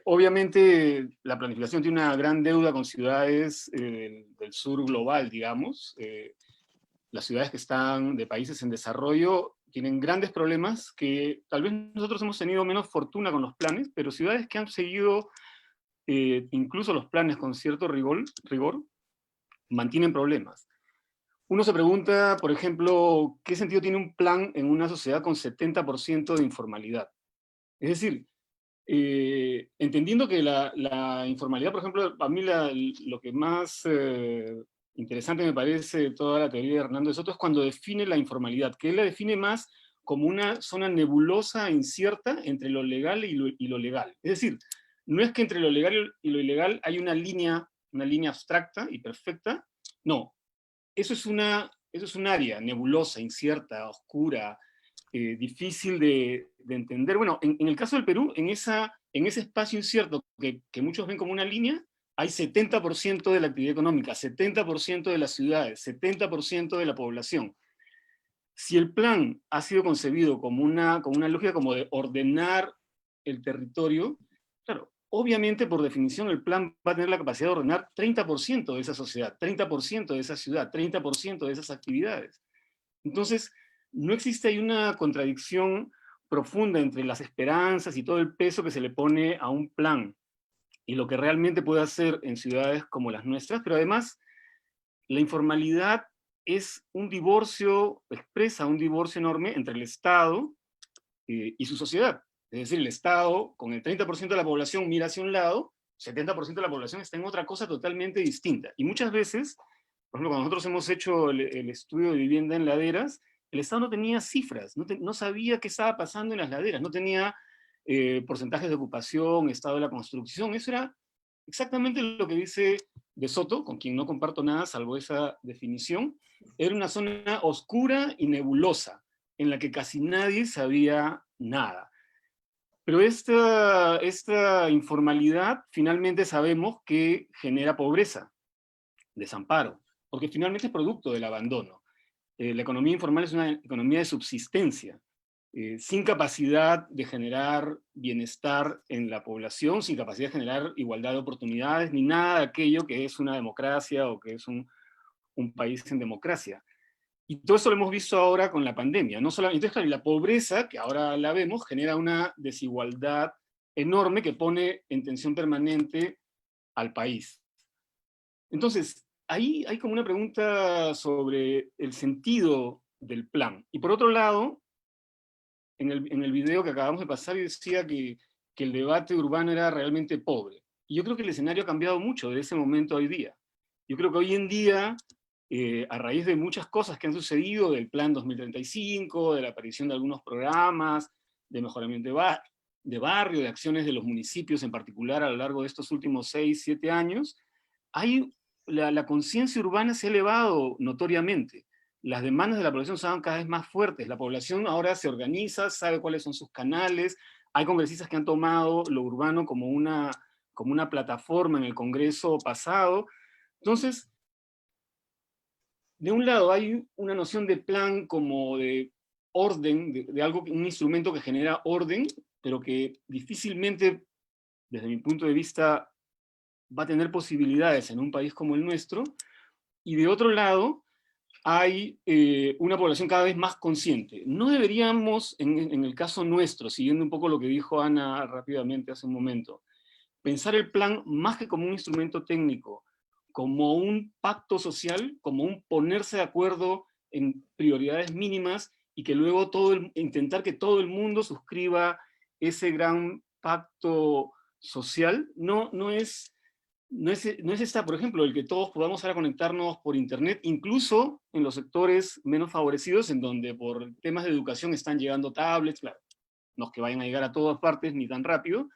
Obviamente la planificación tiene una gran deuda con ciudades del sur global, digamos. Las ciudades que están de países en desarrollo tienen grandes problemas que tal vez nosotros hemos tenido menos fortuna con los planes, pero ciudades que han seguido incluso los planes con cierto rigor, mantienen problemas. Uno se pregunta, por ejemplo, ¿qué sentido tiene un plan en una sociedad con 70% de informalidad? Es decir, entendiendo que la informalidad, por ejemplo, a mí lo que más interesante me parece de toda la teoría de Hernando de Soto es cuando define la informalidad, que él la define más como una zona nebulosa e incierta entre lo legal y lo legal. Es decir, no es que entre lo legal y lo ilegal hay una línea abstracta y perfecta, no. Eso es un área nebulosa, incierta, oscura, difícil de entender. Bueno, en el caso del Perú, en ese espacio incierto que muchos ven como una línea, hay 70% de la actividad económica, 70% de las ciudades, 70% de la población. Si el plan ha sido concebido como una lógica como de ordenar el territorio, claro, obviamente por definición el plan va a tener la capacidad de ordenar 30% de esa sociedad, 30% de esa ciudad, 30% de esas actividades. Entonces, no existe ahí una contradicción profunda entre las esperanzas y todo el peso que se le pone a un plan y lo que realmente puede hacer en ciudades como las nuestras, pero además la informalidad es un divorcio, expresa un divorcio enorme entre el Estado y su sociedad. Es decir, el Estado, con el 30% de la población mira hacia un lado, 70% de la población está en otra cosa totalmente distinta. Y muchas veces, por ejemplo, cuando nosotros hemos hecho el estudio de vivienda en laderas, el Estado no tenía cifras, no sabía qué estaba pasando en las laderas, no tenía porcentajes de ocupación, estado de la construcción. Eso era exactamente lo que dice de Soto, con quien no comparto nada salvo esa definición. Era una zona oscura y nebulosa, en la que casi nadie sabía nada. Pero esta informalidad finalmente sabemos que genera pobreza, desamparo, porque finalmente es producto del abandono. La economía informal es una economía de subsistencia, sin capacidad de generar bienestar en la población, sin capacidad de generar igualdad de oportunidades, ni nada de aquello que es una democracia o que es un país en democracia. Y todo eso lo hemos visto ahora con la pandemia. No solamente, entonces, claro, y la pobreza, que ahora la vemos, genera una desigualdad enorme que pone en tensión permanente al país. Entonces, ahí hay como una pregunta sobre el sentido del plan. Y por otro lado, en el video que acabamos de pasar, yo decía que el debate urbano era realmente pobre. Y yo creo que el escenario ha cambiado mucho de ese momento a hoy día. Yo creo que hoy en día, a raíz de muchas cosas que han sucedido, del Plan 2035, de la aparición de algunos programas, de mejoramiento de barrio, de acciones de los municipios en particular a lo largo de estos últimos 6, 7 años, la conciencia urbana se ha elevado notoriamente. Las demandas de la población son cada vez más fuertes. La población ahora se organiza, sabe cuáles son sus canales. Hay congresistas que han tomado lo urbano como una plataforma en el Congreso pasado. Entonces, de un lado hay una noción de plan como de orden, de algo, un instrumento que genera orden, pero que difícilmente, desde mi punto de vista, va a tener posibilidades en un país como el nuestro. Y de otro lado, hay una población cada vez más consciente. No deberíamos, en el caso nuestro, siguiendo un poco lo que dijo Ana rápidamente hace un momento, pensar el plan más que como un instrumento técnico, como un pacto social, como un ponerse de acuerdo en prioridades mínimas y que luego intentar que todo el mundo suscriba ese gran pacto social. No es esta, por ejemplo, el que todos podamos ahora conectarnos por internet, incluso en los sectores menos favorecidos, en donde por temas de educación están llegando tablets, claro, no es que vayan a llegar a todas partes ni tan rápido,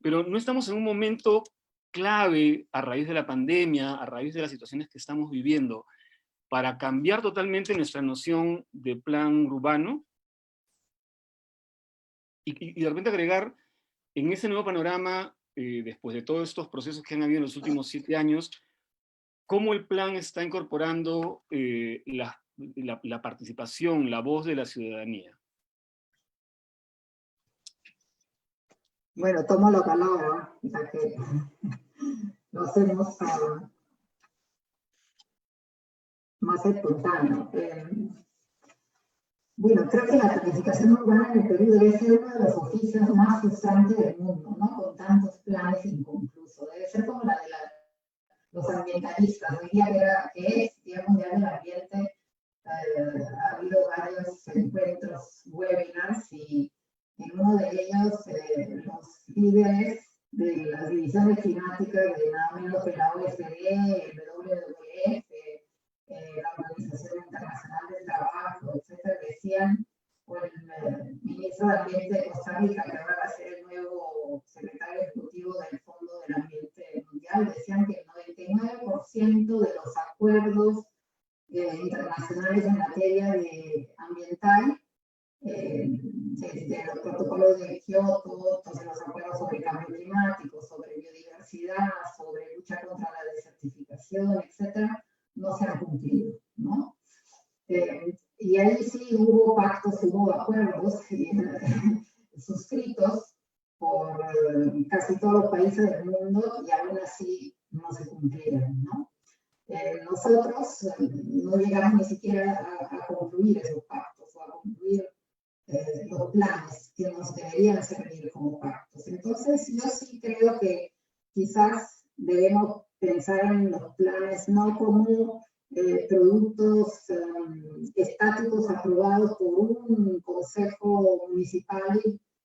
pero no estamos en un momento clave a raíz de la pandemia, a raíz de las situaciones que estamos viviendo, para cambiar totalmente nuestra noción de plan urbano y de repente agregar en ese nuevo panorama, después de todos estos procesos que han habido en los últimos 7 años, cómo el plan está incorporando la participación, la voz de la ciudadanía.
Bueno, tomo la palabra, ya que lo hacemos más espontáneo. Bueno, creo que la planificación urbana en el Perú debe ser uno de los oficios más frustrantes del mundo, ¿no? Con tantos planes inconclusos. Debe ser como la de los ambientalistas. Hoy día que es Día Mundial del Ambiente, ha habido varios encuentros, webinars, y en uno de ellos los líderes de las divisiones climáticas de nada menos que la OECD, el WWF, la Organización Internacional del Trabajo, etcétera, decían, o el ministro de Ambiente de Costa Rica, que ahora va a ser el nuevo secretario ejecutivo del Fondo del Ambiente Mundial, decían que el 99% de los acuerdos internacionales en materia ambiental, desde los protocolos de Kioto, entonces los acuerdos sobre cambio climático, sobre biodiversidad, sobre lucha contra la desertificación, etcétera, no se han cumplido, ¿no? Y ahí sí hubo pactos, hubo acuerdos suscritos por casi todos los países del mundo y aún así no se cumplieron, ¿no? Nosotros no llegamos ni siquiera a concluir esos pactos o a concluir los planes que nos deberían servir como pactos. Entonces, yo sí creo que quizás debemos pensar en los planes no como productos estáticos aprobados por un consejo municipal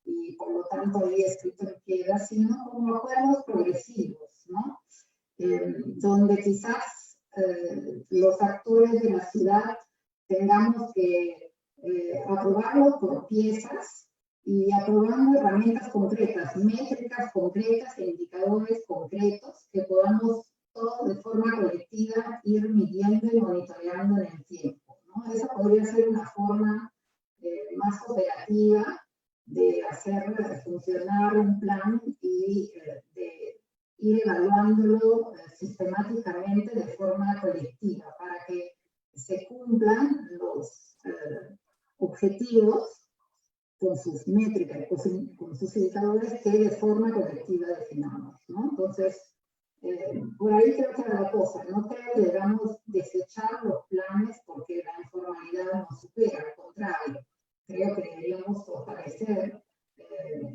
y por lo tanto ahí escrito en piedra, sino como acuerdos progresivos, ¿no? Donde quizás los actores de la ciudad tengamos que aprobarlo por piezas y aprobando herramientas concretas, métricas concretas e indicadores concretos que podamos todos de forma colectiva ir midiendo y monitoreando en el tiempo, ¿no? Esa podría ser una forma más operativa de hacer funcionar un plan y de ir evaluándolo sistemáticamente de forma colectiva para que se cumplan los objetivos con sus métricas, con sus indicadores que de forma colectiva definamos, ¿no? Entonces, por ahí creo que era la cosa. No creo que debamos desechar los planes porque la informalidad nos supera, al contrario. Creo que deberíamos fortalecer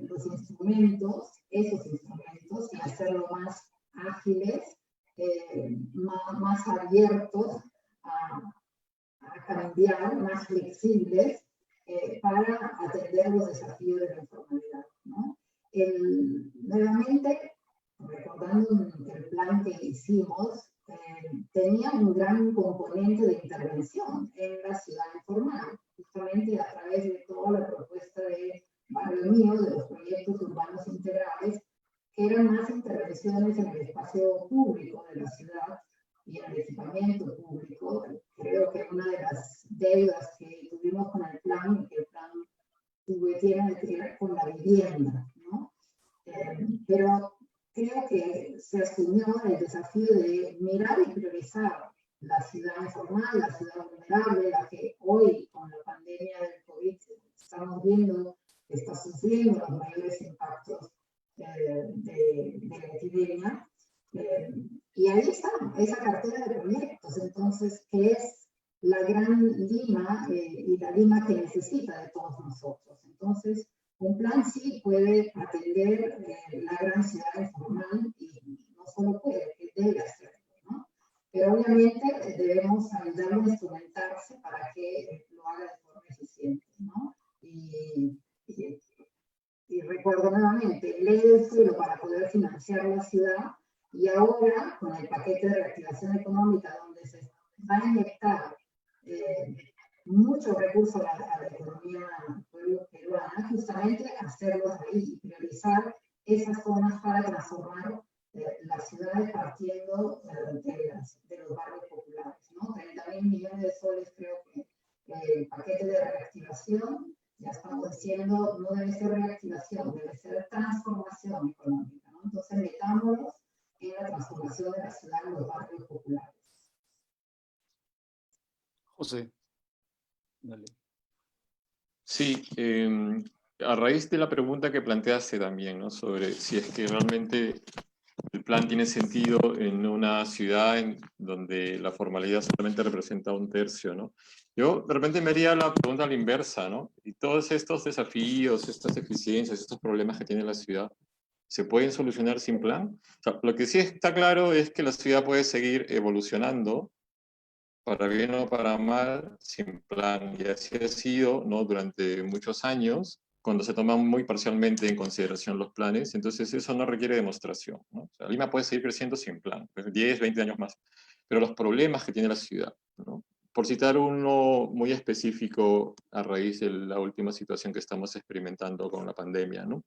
los instrumentos, esos instrumentos, y hacerlos más ágiles, más abiertos a cambiar, más flexibles, para atender los desafíos de la informalidad, ¿no? Nuevamente, recordando el plan que hicimos, tenía un gran componente de intervención en la ciudad informal, justamente a través de toda la propuesta de Barrio Mío, de los proyectos urbanos integrales, que eran más intervenciones en el espacio público de la ciudad y en el equipamiento público. Creo que una de las deudas que tuvimos con el plan tiene que ver con la vivienda, ¿no? Pero creo que se asumió el desafío de mirar y priorizar la ciudad informal, la ciudad vulnerable, la que hoy, con la pandemia del estamos viendo que está sufriendo los mayores impactos de la epidemia. Y ahí está, esa cartera de proyectos, entonces, que es la gran Lima y la Lima que necesita de todos nosotros. Entonces, un plan sí puede atender la gran ciudad informal y no solo puede, que debe hacerlo, ¿no? Pero obviamente debemos ayudarlo a instrumentarse para que lo haga de forma eficiente, ¿no? Y recuerdo nuevamente, ley del suelo para poder financiar la ciudad, y ahora con el paquete de reactivación económica donde se va a inyectar muchos recursos a la economía peruana, justamente hacerlos ahí y priorizar esas zonas para transformar las ciudades partiendo de los barrios populares, ¿no? 30.000 millones de soles creo que el paquete de reactivación, ya estamos diciendo, no debe ser reactivación, debe ser transformación económica, ¿no? Entonces metámonos en la transformación de la ciudad en los barrios populares.
José, dale.
Sí, a raíz de la pregunta que planteaste también, ¿no? Sobre si es que realmente el plan tiene sentido en una ciudad donde la formalidad solamente representa 1/3, ¿no? Yo de repente me haría la pregunta a la inversa, ¿no? Y todos estos desafíos, estas eficiencias, estos problemas que tiene la ciudad, ¿se pueden solucionar sin plan? O sea, lo que sí está claro es que la ciudad puede seguir evolucionando, para bien o para mal, sin plan. Y así ha sido, ¿no? Durante muchos años, cuando se toman muy parcialmente en consideración los planes, entonces eso no requiere demostración, ¿no? O sea, Lima puede seguir creciendo sin plan, pues 10, 20 años más. Pero los problemas que tiene la ciudad, ¿no? Por citar uno muy específico a raíz de la última situación que estamos experimentando con la pandemia, ¿no?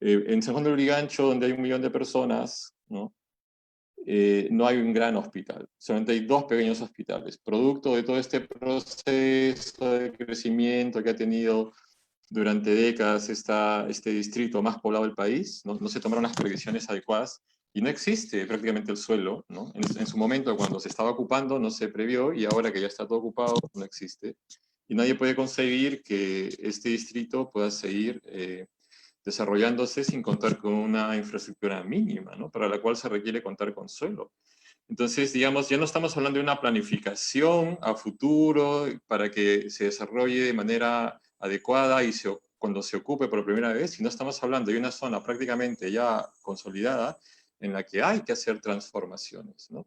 En San Juan de Lurigancho, donde hay 1 millón de personas, ¿no? No hay un gran hospital, solamente hay 2 pequeños hospitales, producto de todo este proceso de crecimiento que ha tenido durante décadas este distrito más poblado del país, no se tomaron las previsiones adecuadas y no existe prácticamente el suelo, ¿no? En su momento cuando se estaba ocupando no se previó y ahora que ya está todo ocupado no existe. Y nadie puede concebir que este distrito pueda seguir desarrollándose sin contar con una infraestructura mínima, ¿no? Para la cual se requiere contar con suelo. Entonces, digamos, ya no estamos hablando de una planificación a futuro para que se desarrolle de manera adecuada y cuando se ocupe por primera vez, sino estamos hablando de una zona prácticamente ya consolidada en la que hay que hacer transformaciones, ¿no?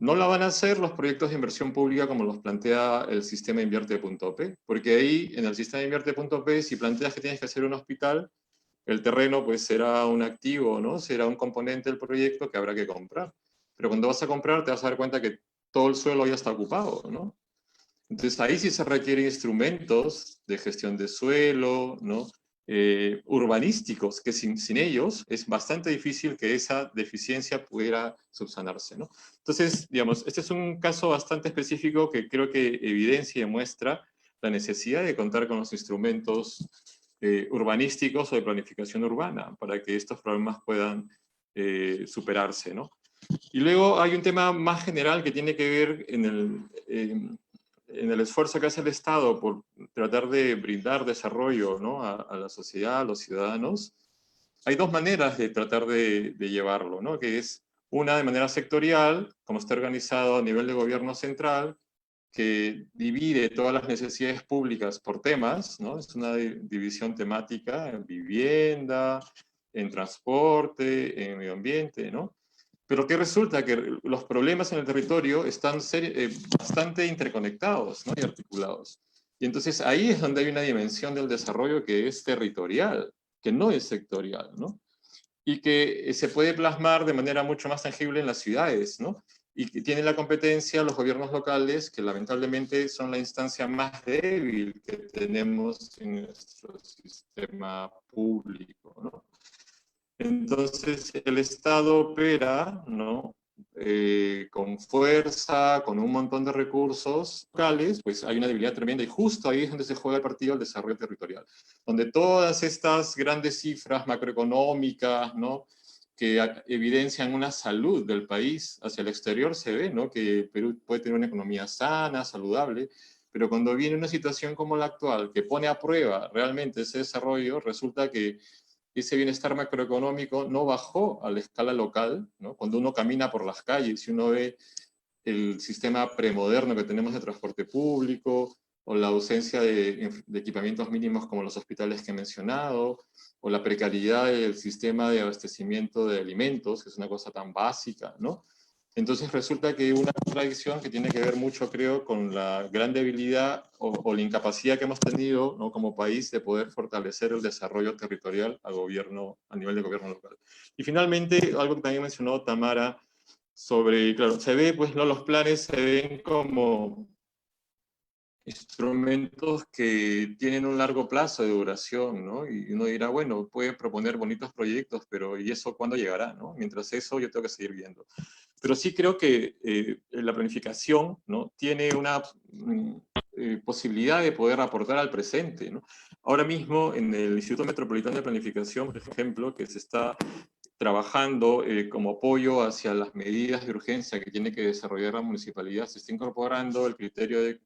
No la van a hacer los proyectos de inversión pública como los plantea el sistema Invierte.p, porque ahí en el sistema Invierte.p, si planteas que tienes que hacer un hospital, el terreno pues será un activo, ¿no? Será un componente del proyecto que habrá que comprar. Pero cuando vas a comprar te vas a dar cuenta que todo el suelo ya está ocupado, ¿no? Entonces ahí sí se requieren instrumentos de gestión de suelo, ¿no? Urbanísticos, que sin ellos es bastante difícil que esa deficiencia pudiera subsanarse, ¿no? Entonces, digamos, este es un caso bastante específico que creo que evidencia y demuestra la necesidad de contar con los instrumentos urbanísticos o de planificación urbana para que estos problemas puedan superarse, ¿no? Y luego hay un tema más general que tiene que ver en el esfuerzo que hace el Estado por tratar de brindar desarrollo, ¿no? a la sociedad, a los ciudadanos. Hay 2 maneras de tratar de llevarlo, ¿no? Que es una de manera sectorial, como está organizado a nivel de gobierno central, que divide todas las necesidades públicas por temas, ¿no? Es una división temática en vivienda, en transporte, en medio ambiente, ¿no? Pero que resulta que los problemas en el territorio están bastante interconectados, ¿no? Y articulados. Y entonces ahí es donde hay una dimensión del desarrollo que es territorial, que no es sectorial, ¿no? Y que se puede plasmar de manera mucho más tangible en las ciudades, ¿no? Y que tienen la competencia los gobiernos locales, que lamentablemente son la instancia más débil que tenemos en nuestro sistema público, ¿no? Entonces el Estado opera, ¿no? Con fuerza, con un montón de recursos locales, pues hay una debilidad tremenda y justo ahí es donde se juega el partido del desarrollo territorial, donde todas estas grandes cifras macroeconómicas, ¿no? Que evidencian una salud del país hacia el exterior se ve, ¿no? Que Perú puede tener una economía sana, saludable, Pero cuando viene una situación como la actual, que pone a prueba realmente ese desarrollo, resulta que ese bienestar macroeconómico no bajó a la escala local, ¿no? Cuando uno camina por las calles y uno ve el sistema premoderno que tenemos de transporte público, o la ausencia de equipamientos mínimos como los hospitales que he mencionado, o la precariedad del sistema de abastecimiento de alimentos, que es una cosa tan básica, ¿no? Entonces resulta que una contradicción que tiene que ver mucho, creo, con la gran debilidad o la incapacidad que hemos tenido, ¿no?, como país de poder fortalecer el desarrollo territorial a nivel de gobierno local. Y finalmente, algo que también mencionó Tamara, sobre, claro, se ve, pues, ¿no?, los planes se ven como instrumentos que tienen un largo plazo de duración, ¿no? Y uno dirá, bueno, puede proponer bonitos proyectos, pero ¿y eso cuándo llegará, no? Mientras eso, yo tengo que seguir viendo. Pero sí creo que la planificación, ¿no?, tiene una posibilidad de poder aportar al presente, ¿no? Ahora mismo, en el Instituto Metropolitano de Planificación, por ejemplo, que se está trabajando como apoyo hacia las medidas de urgencia que tiene que desarrollar la municipalidad, se está incorporando el criterio de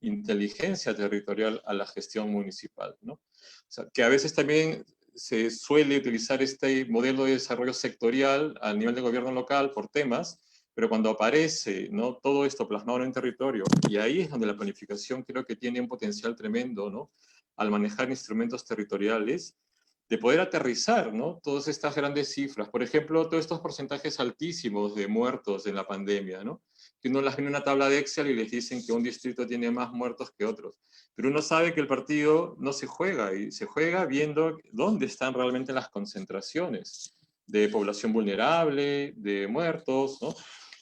inteligencia territorial a la gestión municipal, ¿no? O sea, que a veces también se suele utilizar este modelo de desarrollo sectorial a nivel de gobierno local por temas, pero cuando aparece, ¿no?, todo esto plasmado en territorio, y ahí es donde la planificación creo que tiene un potencial tremendo, ¿no?, al manejar instrumentos territoriales, de poder aterrizar, ¿no?, todas estas grandes cifras. Por ejemplo, todos estos porcentajes altísimos de muertos en la pandemia, ¿no?, que uno las ve en una tabla de Excel y les dicen que un distrito tiene más muertos que otros. Pero uno sabe que el partido no se juega, y se juega viendo dónde están realmente las concentraciones de población vulnerable, de muertos, ¿no?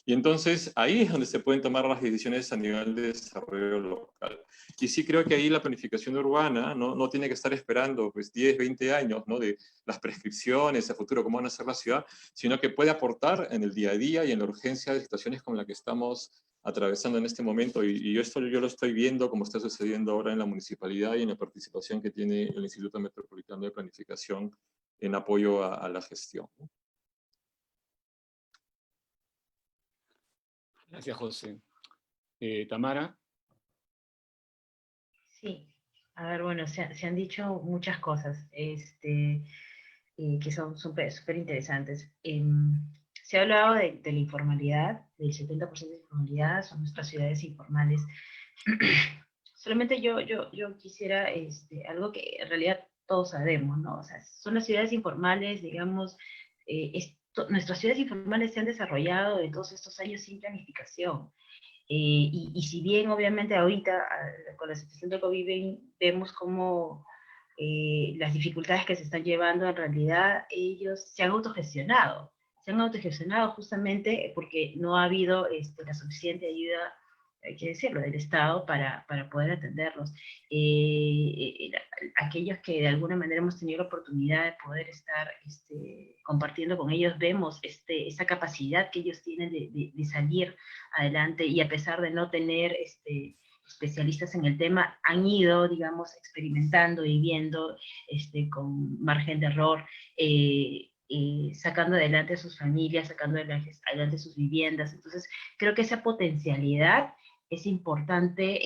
Y entonces ahí es donde se pueden tomar las decisiones a nivel de desarrollo local. Y sí creo que ahí la planificación urbana no tiene que estar esperando pues 10, 20 años, ¿no?, de las prescripciones a futuro, cómo van a ser la ciudad, sino que puede aportar en el día a día y en la urgencia de situaciones como la que estamos atravesando en este momento. Y esto yo lo estoy viendo como está sucediendo ahora en la municipalidad y en la participación que tiene el Instituto Metropolitano de Planificación en apoyo a la gestión.
Gracias, José. Tamara.
Sí, a ver, bueno, se han dicho muchas cosas que son súper interesantes. Se ha hablado de la informalidad, del 70% de informalidad, son nuestras ciudades informales. Solamente yo quisiera algo que en realidad todos sabemos, ¿no? O sea, son las ciudades informales, digamos, nuestras ciudades informales se han desarrollado en todos estos años sin planificación. Y si bien obviamente ahorita con la situación del COVID vemos cómo las dificultades que se están llevando, en realidad ellos se han autogestionado justamente porque no ha habido la suficiente ayuda, hay que decirlo, del Estado para poder atenderlos. Aquellos que de alguna manera hemos tenido la oportunidad de poder estar compartiendo con ellos, vemos esa capacidad que ellos tienen de salir adelante, y a pesar de no tener especialistas en el tema, han ido, digamos, experimentando y viendo con margen de error, sacando adelante a sus familias, sacando adelante sus viviendas. Entonces, creo que esa potencialidad es importante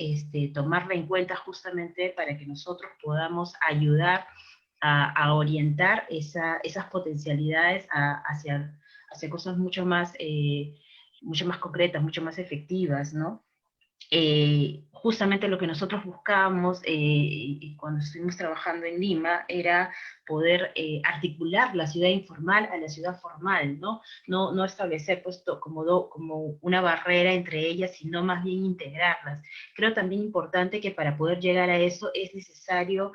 tomarla en cuenta justamente para que nosotros podamos ayudar a orientar esas potencialidades hacia cosas mucho más concretas, mucho más efectivas, ¿no? Justamente lo que nosotros buscábamos cuando estuvimos trabajando en Lima era poder articular la ciudad informal a la ciudad formal, ¿no? No establecer pues, como una barrera entre ellas, sino más bien integrarlas. Creo también importante que para poder llegar a eso es necesario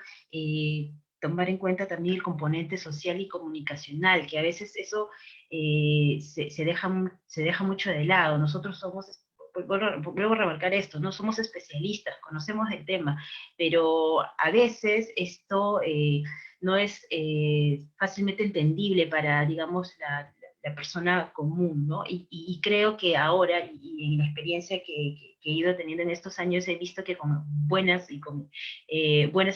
tomar en cuenta también el componente social y comunicacional, que a veces eso se deja mucho de lado. Nosotros somos, vuelvo a remarcar esto, no somos especialistas, conocemos el tema, pero a veces esto no es fácilmente entendible para, digamos, la persona común, ¿no? Y creo que ahora, y en la experiencia que he ido teniendo en estos años, he visto que con buenas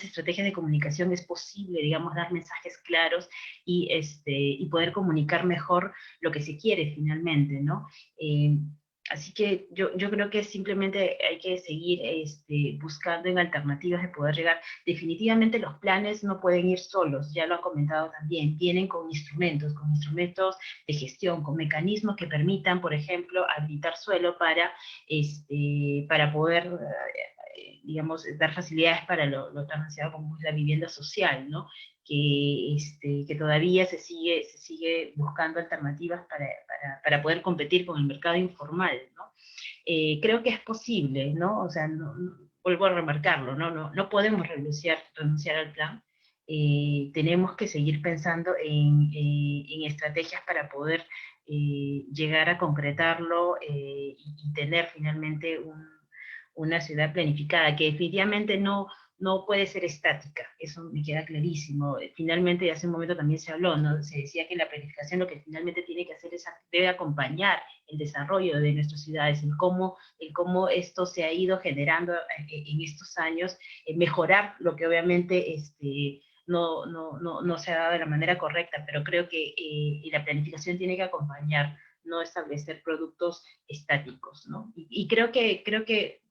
estrategias de comunicación es posible, digamos, dar mensajes claros y poder comunicar mejor lo que se quiere finalmente, ¿no? Así que yo creo que simplemente hay que seguir buscando en alternativas de poder llegar. Definitivamente los planes no pueden ir solos, ya lo han comentado también, vienen con instrumentos de gestión, con mecanismos que permitan, por ejemplo, habilitar suelo para poder, digamos, dar facilidades para lo tan ansiado como es la vivienda social, ¿no? Que todavía se sigue buscando alternativas para poder competir con el mercado informal, ¿no? Creo que es posible, ¿no? O sea, vuelvo a remarcarlo, no podemos renunciar al plan. Tenemos que seguir pensando en estrategias para poder llegar a concretarlo y tener finalmente una ciudad planificada, que definitivamente no puede ser estática, eso me queda clarísimo. Finalmente, hace un momento también se habló, ¿no? Se decía que la planificación lo que finalmente tiene que hacer debe acompañar el desarrollo de nuestras ciudades, el cómo esto se ha ido generando en estos años, mejorar lo que obviamente no se ha dado de la manera correcta, pero creo que la planificación tiene que acompañar, no establecer productos estáticos, ¿no? Y creo que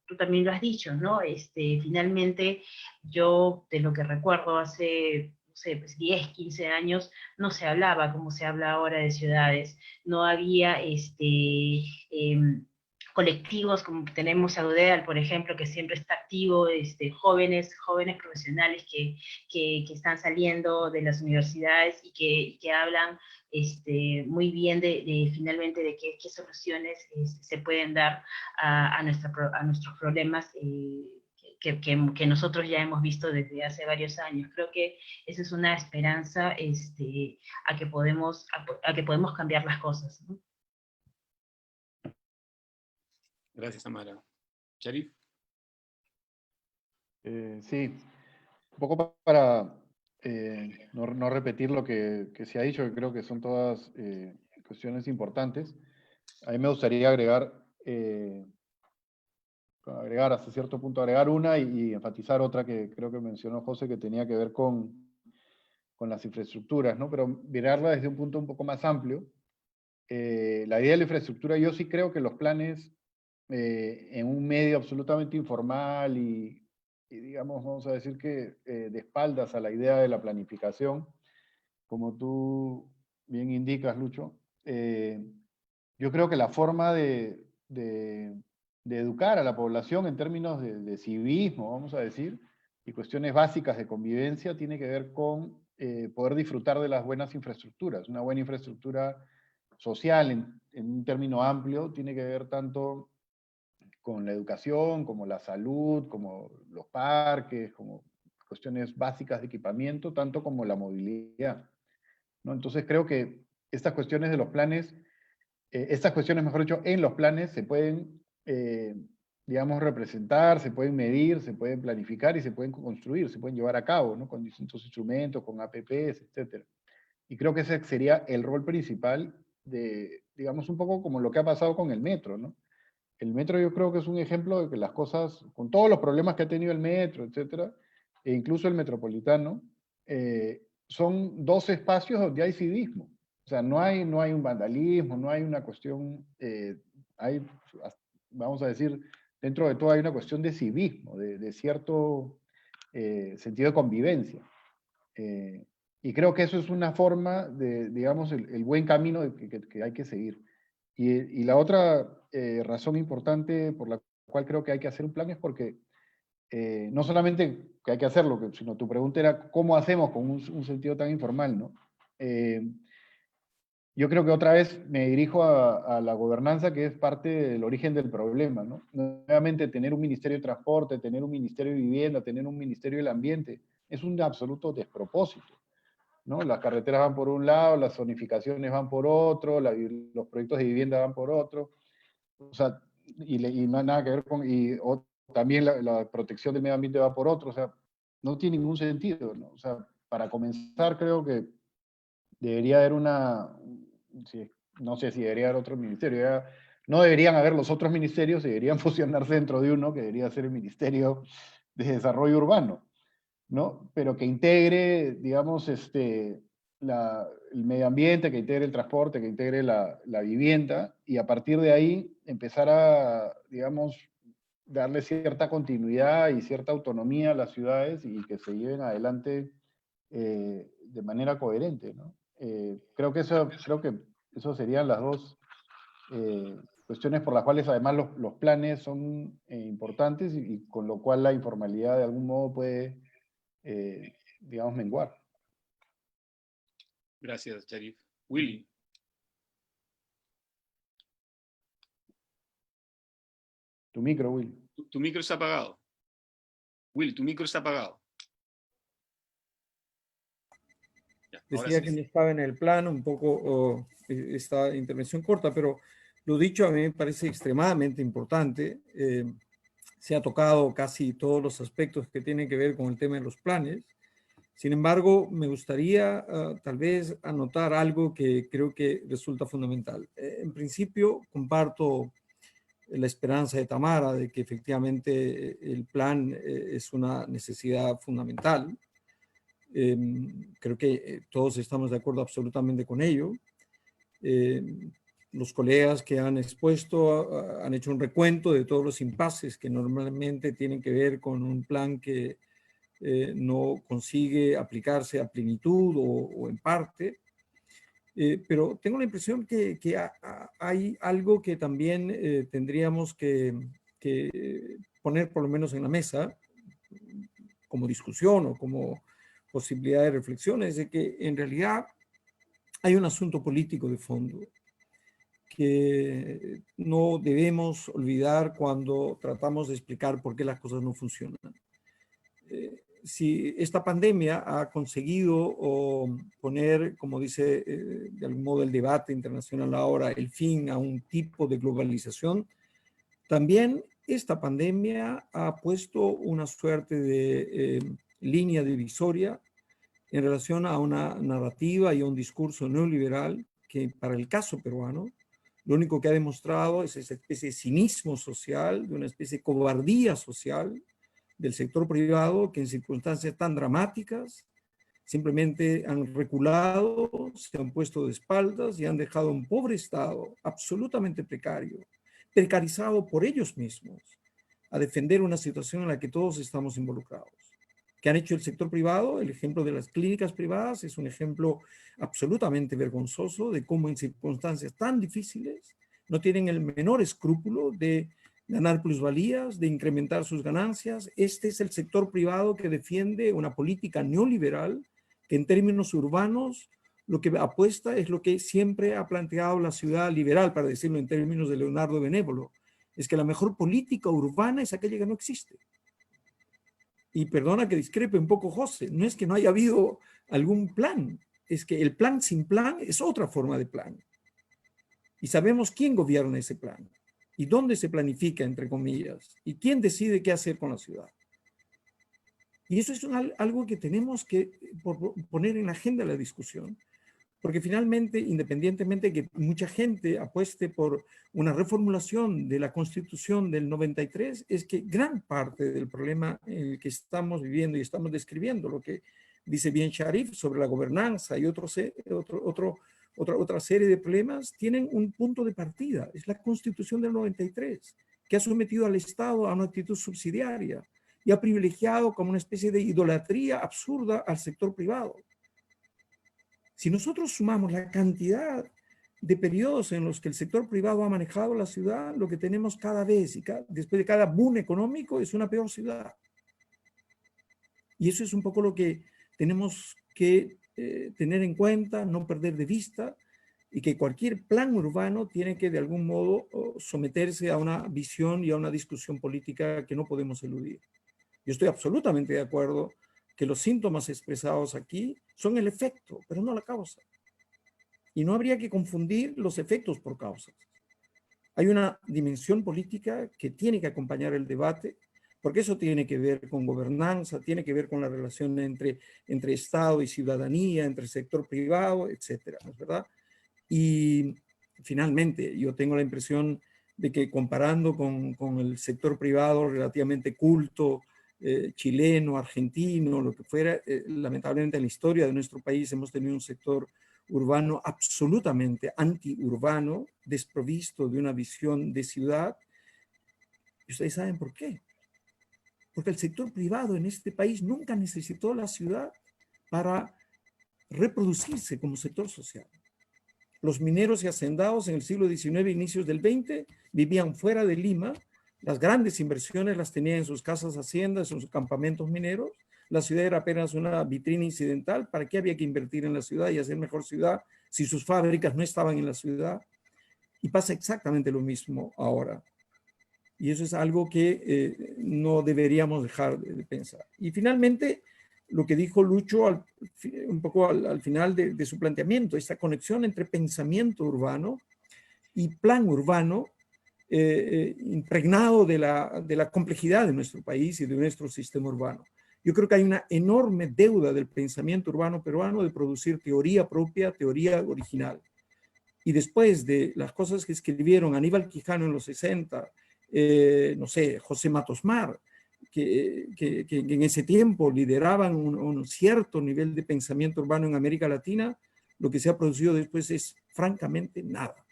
tú también lo has dicho, ¿no? Finalmente, yo de lo que recuerdo hace, no sé, pues 10, 15 años, no se hablaba como se habla ahora de ciudades, no había colectivos como tenemos a UDEAL, por ejemplo, que siempre está activo, jóvenes profesionales que están saliendo de las universidades y que hablan muy bien finalmente de qué soluciones se pueden dar a nuestros problemas que nosotros ya hemos visto desde hace varios años. Creo que esa es una esperanza a que podemos cambiar las cosas, ¿no?
Gracias, Amara. Sharif.
Sí, un poco para no repetir lo que se ha dicho, que creo que son todas cuestiones importantes. A mí me gustaría agregar hasta cierto punto, agregar una y enfatizar otra que creo que mencionó José, que tenía que ver con las infraestructuras, ¿no? Pero mirarla desde un punto un poco más amplio. La idea de la infraestructura, yo sí creo que los planes en un medio absolutamente informal y digamos, vamos a decir que de espaldas a la idea de la planificación, como tú bien indicas, Lucho, yo creo que la forma de educar a la población en términos de civismo, vamos a decir, y cuestiones básicas de convivencia, tiene que ver con poder disfrutar de las buenas infraestructuras. Una buena infraestructura social, en un término amplio, tiene que ver tanto con la educación, como la salud, como los parques, como cuestiones básicas de equipamiento, tanto como la movilidad, ¿no? Entonces creo que estas cuestiones de los planes, estas cuestiones, mejor dicho, en los planes se pueden, digamos, representar, se pueden medir, se pueden planificar y se pueden construir, se pueden llevar a cabo, ¿no? Con distintos instrumentos, con APPs, etc. Y creo que ese sería el rol principal de, digamos, un poco como lo que ha pasado con el metro, ¿no? El metro yo creo que es un ejemplo de que las cosas, con todos los problemas que ha tenido el metro, etcétera, e incluso el metropolitano, son dos espacios donde hay civismo. O sea, no hay un vandalismo, no hay una cuestión, vamos a decir, dentro de todo hay una cuestión de civismo, de cierto sentido de convivencia. Y creo que eso es una forma de, digamos, el buen camino que hay que seguir. Y la otra razón importante por la cual creo que hay que hacer un plan es porque no solamente que hay que hacerlo, sino tu pregunta era cómo hacemos con un sentido tan informal, ¿no? Yo creo que otra vez me dirijo a la gobernanza, que es parte del origen del problema, ¿no? Nuevamente, tener un Ministerio de Transporte, tener un Ministerio de Vivienda, tener un Ministerio del Ambiente, es un absoluto despropósito, ¿no? Las carreteras van por un lado, las zonificaciones van por otro, los proyectos de vivienda van por otro, o sea, y no hay nada que ver con, también la protección del medio ambiente va por otro, o sea, no tiene ningún sentido, ¿no? O sea, para comenzar creo que debería haber no sé si debería haber otro ministerio, no deberían haber los otros ministerios, deberían fusionarse dentro de uno, que debería ser el Ministerio de Desarrollo Urbano, ¿no? Pero que integre, digamos, el medio ambiente, que integre el transporte, que integre la vivienda, y a partir de ahí empezar a, digamos, darle cierta continuidad y cierta autonomía a las ciudades y que se lleven adelante de manera coherente, ¿no? Creo que eso serían las dos cuestiones por las cuales además los planes son importantes y con lo cual la informalidad de algún modo puede, digamos, menguar.
Gracias, Sharif. Willy.
Tu micro, Willy.
Tu micro está apagado. Willy, tu micro está apagado. Ya,
Decía que no estaba en el plan, un poco esta intervención corta, pero lo dicho a mí me parece extremadamente importante. Se ha tocado casi todos los aspectos que tienen que ver con el tema de los planes. Sin embargo, me gustaría tal vez anotar algo que creo que resulta fundamental. En principio, comparto la esperanza de Tamara de que efectivamente el plan es una necesidad fundamental. Creo que todos estamos de acuerdo absolutamente con ello. Los colegas que han expuesto han hecho un recuento de todos los impases que normalmente tienen que ver con un plan que no consigue aplicarse a plenitud o en parte. Pero tengo la impresión que hay algo que también tendríamos que poner por lo menos en la mesa como discusión o como posibilidad de reflexión, es de que en realidad hay un asunto político de fondo que no debemos olvidar cuando tratamos de explicar por qué las cosas no funcionan. Si esta pandemia ha conseguido poner, como dice de algún modo el debate internacional ahora, el fin a un tipo de globalización, también esta pandemia ha puesto una suerte de línea divisoria en relación a una narrativa y a un discurso neoliberal que para el caso peruano lo único que ha demostrado es esa especie de cinismo social, de una especie de cobardía social del sector privado que en circunstancias tan dramáticas simplemente han reculado, se han puesto de espaldas y han dejado un pobre Estado absolutamente precario, precarizado por ellos mismos, a defender una situación en la que todos estamos involucrados. ¿Qué han hecho el sector privado? El ejemplo de las clínicas privadas es un ejemplo absolutamente vergonzoso de cómo en circunstancias tan difíciles no tienen el menor escrúpulo de ganar plusvalías, de incrementar sus ganancias. Este es el sector privado que defiende una política neoliberal que en términos urbanos lo que apuesta es lo que siempre ha planteado la ciudad liberal, para decirlo en términos de Leonardo Benévolo, es que la mejor política urbana es aquella que no existe. Y perdona que discrepe un poco, José, no es que no haya habido algún plan, es que el plan sin plan es otra forma de plan. Y sabemos quién gobierna ese plan, y dónde se planifica, entre comillas, y quién decide qué hacer con la ciudad. Y eso es algo que tenemos que poner en la agenda de la discusión, porque finalmente, independientemente de que mucha gente apueste por una reformulación de la Constitución del 93, es que gran parte del problema en el que estamos viviendo y estamos describiendo, lo que dice bien Sharif sobre la gobernanza y otra serie de problemas, tienen un punto de partida. Es la Constitución del 93, que ha sometido al Estado a una actitud subsidiaria y ha privilegiado como una especie de idolatría absurda al sector privado. Si nosotros sumamos la cantidad de periodos en los que el sector privado ha manejado la ciudad, lo que tenemos cada vez, después de cada boom económico, es una peor ciudad. Y eso es un poco lo que tenemos que tener en cuenta, no perder de vista, y que cualquier plan urbano tiene que de algún modo someterse a una visión y a una discusión política que no podemos eludir. Yo estoy absolutamente de acuerdo que los síntomas expresados aquí son el efecto, pero no la causa. Y no habría que confundir los efectos por causas. Hay una dimensión política que tiene que acompañar el debate, porque eso tiene que ver con gobernanza, tiene que ver con la relación entre Estado y ciudadanía, entre el sector privado, etcétera, ¿no es verdad? Y finalmente, yo tengo la impresión de que comparando con el sector privado relativamente culto chileno, argentino, lo que fuera. Lamentablemente en la historia de nuestro país hemos tenido un sector urbano absolutamente antiurbano, desprovisto de una visión de ciudad. Y ustedes saben por qué. Porque el sector privado en este país nunca necesitó la ciudad para reproducirse como sector social. Los mineros y hacendados en el siglo XIX, inicios del XX, vivían fuera de Lima. Las grandes inversiones las tenían en sus casas haciendas, en sus campamentos mineros. La ciudad era apenas una vitrina incidental. ¿Para qué había que invertir en la ciudad y hacer mejor ciudad si sus fábricas no estaban en la ciudad? Y pasa exactamente lo mismo ahora. Y eso es algo que no deberíamos dejar de pensar. Y finalmente, lo que dijo Lucho un poco al final de su planteamiento, esta conexión entre pensamiento urbano y plan urbano, impregnado de la complejidad de nuestro país y de nuestro sistema urbano. Yo creo que hay una enorme deuda del pensamiento urbano peruano de producir teoría propia, teoría original. Y después de las cosas que escribieron Aníbal Quijano en los 60, no sé, José Matos Mar, que en ese tiempo lideraban un cierto nivel de pensamiento urbano en América Latina, lo que se ha producido después es francamente nada.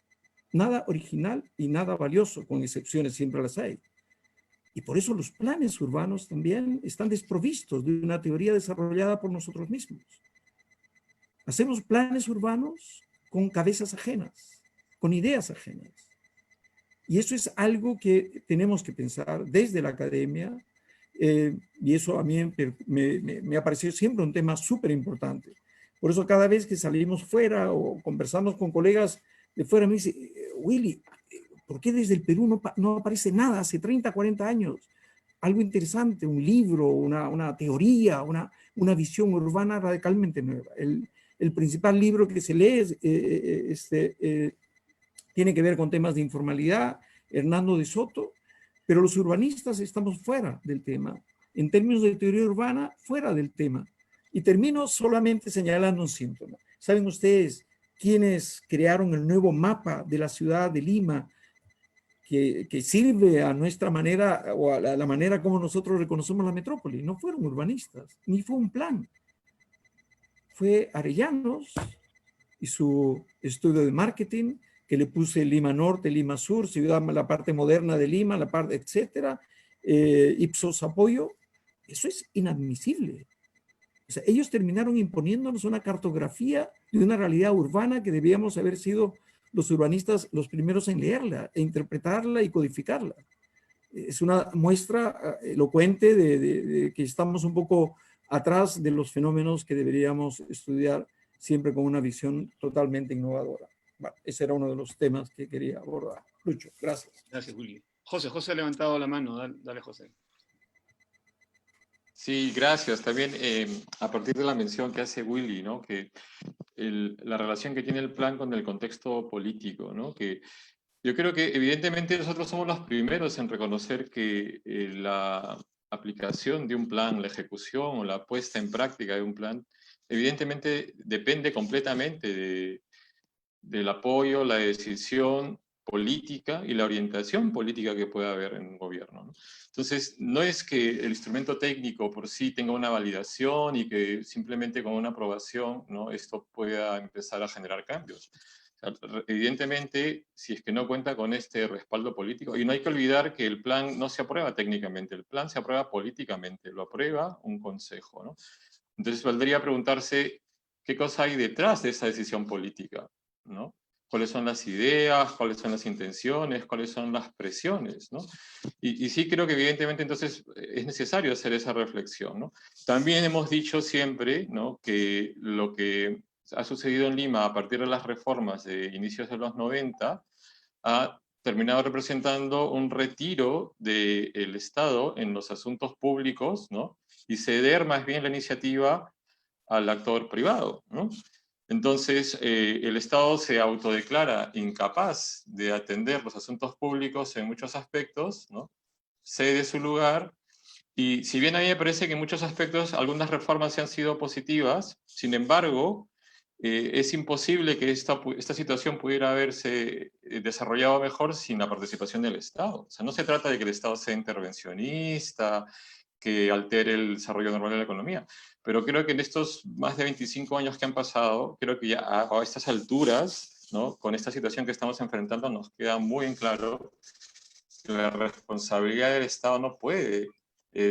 Nada original y nada valioso, con excepciones siempre las hay. Y por eso los planes urbanos también están desprovistos de una teoría desarrollada por nosotros mismos. Hacemos planes urbanos con cabezas ajenas, con ideas ajenas. Y eso es algo que tenemos que pensar desde la academia, y eso a mí me ha parecido siempre un tema súper importante. Por eso cada vez que salimos fuera o conversamos con colegas de fuera, me dice, Willy, ¿por qué desde el Perú no aparece nada hace 30, 40 años? Algo interesante, un libro, una teoría, una visión urbana radicalmente nueva. El principal libro que se lee tiene que ver con temas de informalidad, Hernando de Soto, pero los urbanistas estamos fuera del tema. En términos de teoría urbana, fuera del tema. Y termino solamente señalando un síntoma. ¿Saben ustedes quiénes crearon el nuevo mapa de la ciudad de Lima que sirve a nuestra manera o a la manera como nosotros reconocemos la metrópoli? No fueron urbanistas, ni fue un plan. Fue Arellanos y su estudio de marketing, que le puse Lima Norte, Lima Sur, ciudad, la parte moderna de Lima, la parte, etcétera, Ipsos apoyo. Eso es inadmisible. O sea, ellos terminaron imponiéndonos una cartografía de una realidad urbana que debíamos haber sido los urbanistas los primeros en leerla, e interpretarla y codificarla. Es una muestra elocuente de que estamos un poco atrás de los fenómenos que deberíamos estudiar siempre con una visión totalmente innovadora. Bueno, ese era uno de los temas que quería abordar. Lucho, gracias.
Gracias, Willy. José ha levantado la mano. Dale, José.
Sí, gracias. También a partir de la mención que hace Willy, ¿no? Que la relación que tiene el plan con el contexto político, ¿no? Que yo creo que evidentemente nosotros somos los primeros en reconocer que la aplicación de un plan, la ejecución o la puesta en práctica de un plan, evidentemente depende completamente del apoyo, la decisión política y la orientación política que pueda haber en un gobierno, ¿no? Entonces, no es que el instrumento técnico por sí tenga una validación y que simplemente con una aprobación, ¿no?, esto pueda empezar a generar cambios. O sea, evidentemente, si es que no cuenta con este respaldo político, y no hay que olvidar que el plan no se aprueba técnicamente, el plan se aprueba políticamente, lo aprueba un consejo, ¿no? Entonces, valdría preguntarse qué cosa hay detrás de esa decisión política, ¿no? ¿Cuáles son las ideas? ¿Cuáles son las intenciones? ¿Cuáles son las presiones? ¿No? Y sí creo que evidentemente entonces es necesario hacer esa reflexión, ¿no? También hemos dicho siempre, ¿no?, que lo que ha sucedido en Lima a partir de las reformas de inicios de los 90 ha terminado representando un retiro del Estado en los asuntos públicos, ¿no?, y ceder más bien la iniciativa al actor privado, ¿no? Entonces, el Estado se autodeclara incapaz de atender los asuntos públicos en muchos aspectos, ¿no? Cede su lugar, y si bien a mí me parece que en muchos aspectos algunas reformas se han sido positivas, sin embargo, es imposible que esta situación pudiera haberse desarrollado mejor sin la participación del Estado. O sea, no se trata de que el Estado sea intervencionista, que altere el desarrollo normal de la economía. Pero creo que en estos más de 25 años que han pasado, creo que ya a estas alturas, ¿no?, con esta situación que estamos enfrentando, nos queda muy en claro que la responsabilidad del Estado no puede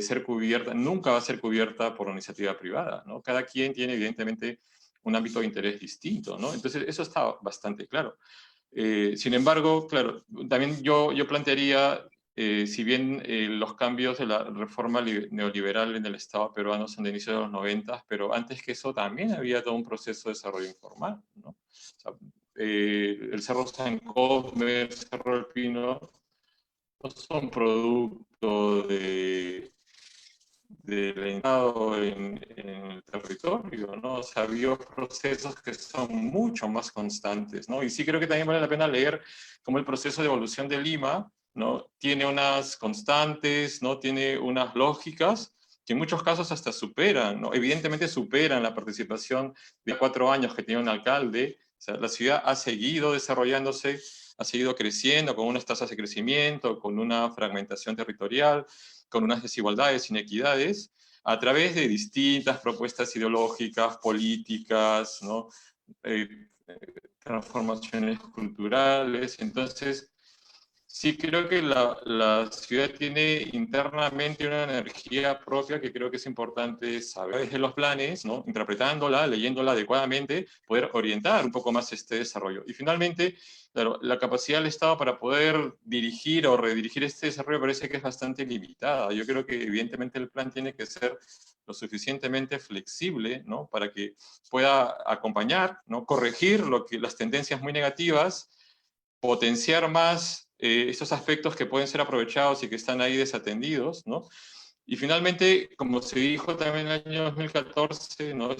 ser cubierta, nunca va a ser cubierta por la iniciativa privada, ¿no? Cada quien tiene evidentemente un ámbito de interés distinto, ¿no? Entonces eso está bastante claro. Sin embargo, claro, también yo plantearía, si bien los cambios de la reforma neoliberal en el Estado peruano son de inicio de los 90, pero antes que eso también había todo un proceso de desarrollo informal, ¿no? O sea, el Cerro San Cosme, el Cerro del Pino, no son producto del Estado en el territorio, ¿no? O sea, había procesos que son mucho más constantes, ¿no? Y sí creo que también vale la pena leer cómo el proceso de evolución de Lima, ¿no?, tiene unas constantes, ¿no?, tiene unas lógicas que en muchos casos hasta superan, ¿no? Evidentemente superan la participación de 4 años que tiene un alcalde. O sea, la ciudad ha seguido desarrollándose, ha seguido creciendo con unas tasas de crecimiento, con una fragmentación territorial, con unas desigualdades, inequidades, a través de distintas propuestas ideológicas, políticas, ¿no?, transformaciones culturales. Entonces, sí creo que la ciudad tiene internamente una energía propia que creo que es importante saber desde los planes, ¿no?, interpretándola, leyéndola adecuadamente, poder orientar un poco más este desarrollo. Y finalmente, claro, la capacidad del Estado para poder dirigir o redirigir este desarrollo parece que es bastante limitada. Yo creo que evidentemente el plan tiene que ser lo suficientemente flexible, ¿no?, para que pueda acompañar, ¿no?, corregir las tendencias muy negativas, potenciar más estos aspectos que pueden ser aprovechados y que están ahí desatendidos, ¿no? Y finalmente, como se dijo también en el año 2014, ¿no?,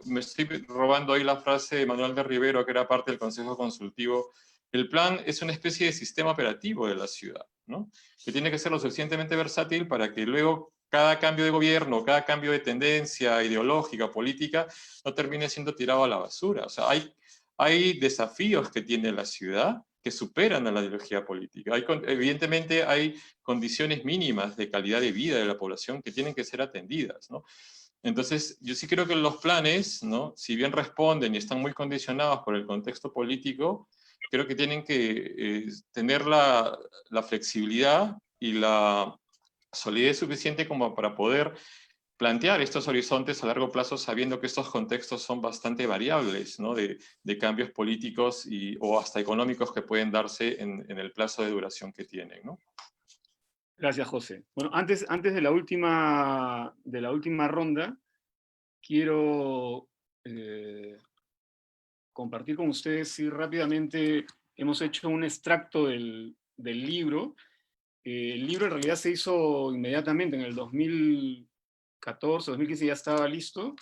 me estoy robando ahí la frase de Manuel de Rivero, que era parte del Consejo Consultivo, el plan es una especie de sistema operativo de la ciudad, ¿no?, que tiene que ser lo suficientemente versátil para que luego cada cambio de gobierno, cada cambio de tendencia ideológica, política, no termine siendo tirado a la basura. O sea, hay desafíos que tiene la ciudad que superan a la ideología política. Evidentemente hay condiciones mínimas de calidad de vida de la población que tienen que ser atendidas, ¿no? Entonces, yo sí creo que los planes, ¿no?, si bien responden y están muy condicionados por el contexto político, creo que tienen que tener la flexibilidad y la solidez suficiente como para poder plantear estos horizontes a largo plazo sabiendo que estos contextos son bastante variables, ¿no?, de cambios políticos o hasta económicos que pueden darse en el plazo de duración que tienen, ¿no?
Gracias, José. Bueno, antes de la última ronda, quiero compartir con ustedes, si rápidamente hemos hecho un extracto del libro. El libro en realidad se hizo inmediatamente, en el 2014, 2015 ya estaba listo,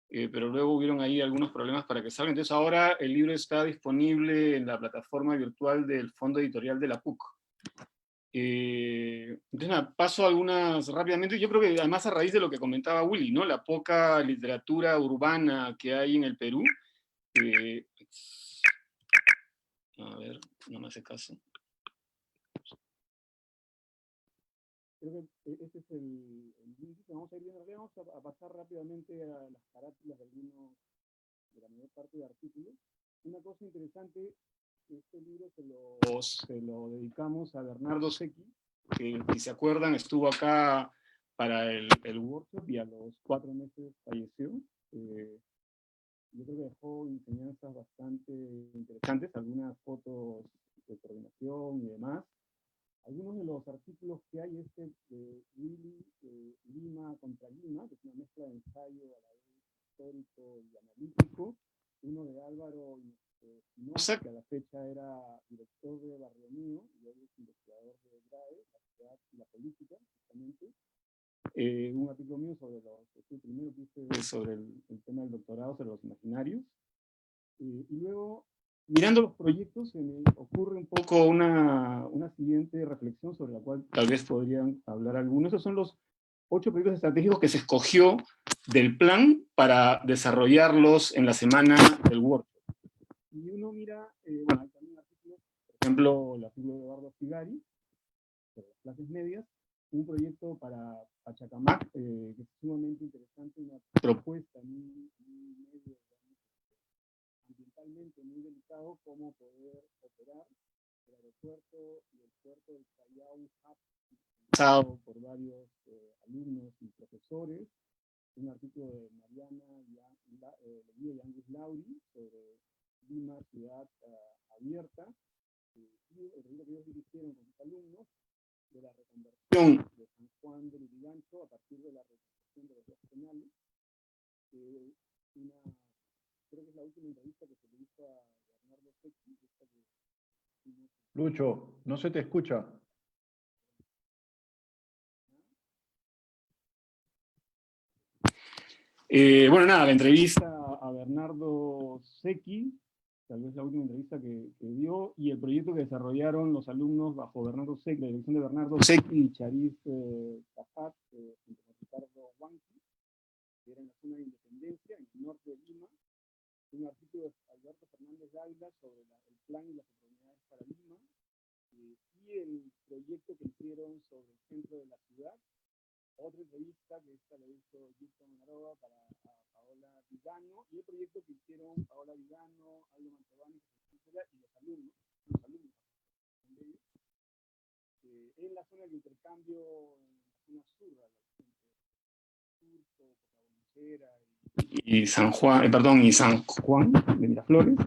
pero luego hubieron ahí algunos problemas para que salga. Entonces ahora el libro está disponible en la plataforma virtual del Fondo Editorial de la PUC. Entonces nada, paso algunas rápidamente. Yo creo que además a raíz de lo que comentaba Willy, ¿no?, la poca literatura urbana que hay en el Perú. A ver, no me hace caso. Creo que este es el link que vamos a ir viendo. Vamos a pasar rápidamente a las carátulas de la mayor parte de artículos. Una cosa interesante, este libro se lo dedicamos a Bernardo Secchi, que si se acuerdan estuvo acá para el workshop y a los 4 meses falleció. Yo creo que dejó enseñanzas bastante interesantes, algunas fotos de coordinación y demás. Algunos de los artículos que hay, de Willy, Lima contra Lima, que es una mezcla de ensayo a la vez histórico y analítico. Uno de Álvaro Espinosa, que a la fecha era director de Barrio Mío, y hoy es investigador de GRAE, la ciudad y la política, justamente. Un artículo mío sobre el primero que hice sobre el tema del doctorado, sobre los imaginarios. Y luego, mirando los proyectos, se me ocurre un poco una siguiente reflexión sobre la cual tal vez podrían hablar algunos. Esos son los 8 proyectos estratégicos que se escogió del plan para desarrollarlos en la semana del workshop. Y uno mira, bueno, hay también artículos, por ejemplo, el artículo de Eduardo Figari, sobre las clases medias, un proyecto para Pachacamac, que es sumamente interesante, una propuesta muy medio, ambientalmente muy delicado, cómo poder operar el aeropuerto y el puerto del Callao pasado por varios alumnos y profesores, un artículo de Mariana Leguía y Angus Lauri sobre Lima, ciudad abierta, y el proyecto que ellos dirigieron con sus alumnos de la reconversión de San Juan del Urigancho a partir de la reconversión de los dos penales. Creo que es la última entrevista que se le hizo a Bernardo Secchi.
Lucho, no se te escucha.
Bueno, nada, la entrevista a Bernardo Secchi, tal vez la última entrevista que dio, y el proyecto que desarrollaron los alumnos bajo Bernardo Secchi, la dirección de Bernardo Secchi y Charif Cafat, junto con Ricardo Huanqui, que era en la zona de Independencia, en el norte de Lima, un artículo de Alberto Fernández Dávila sobre el plan y las oportunidades para Lima, y el proyecto que hicieron sobre el centro de la ciudad. Otra entrevista que esta la hizo Gilson Naroa para Paola Vigano, y el proyecto que hicieron Paola Vigano, Aldo Mantovani y los alumnos en la zona de intercambio, en la zona sur, y San Juan, y San Juan de Miraflores,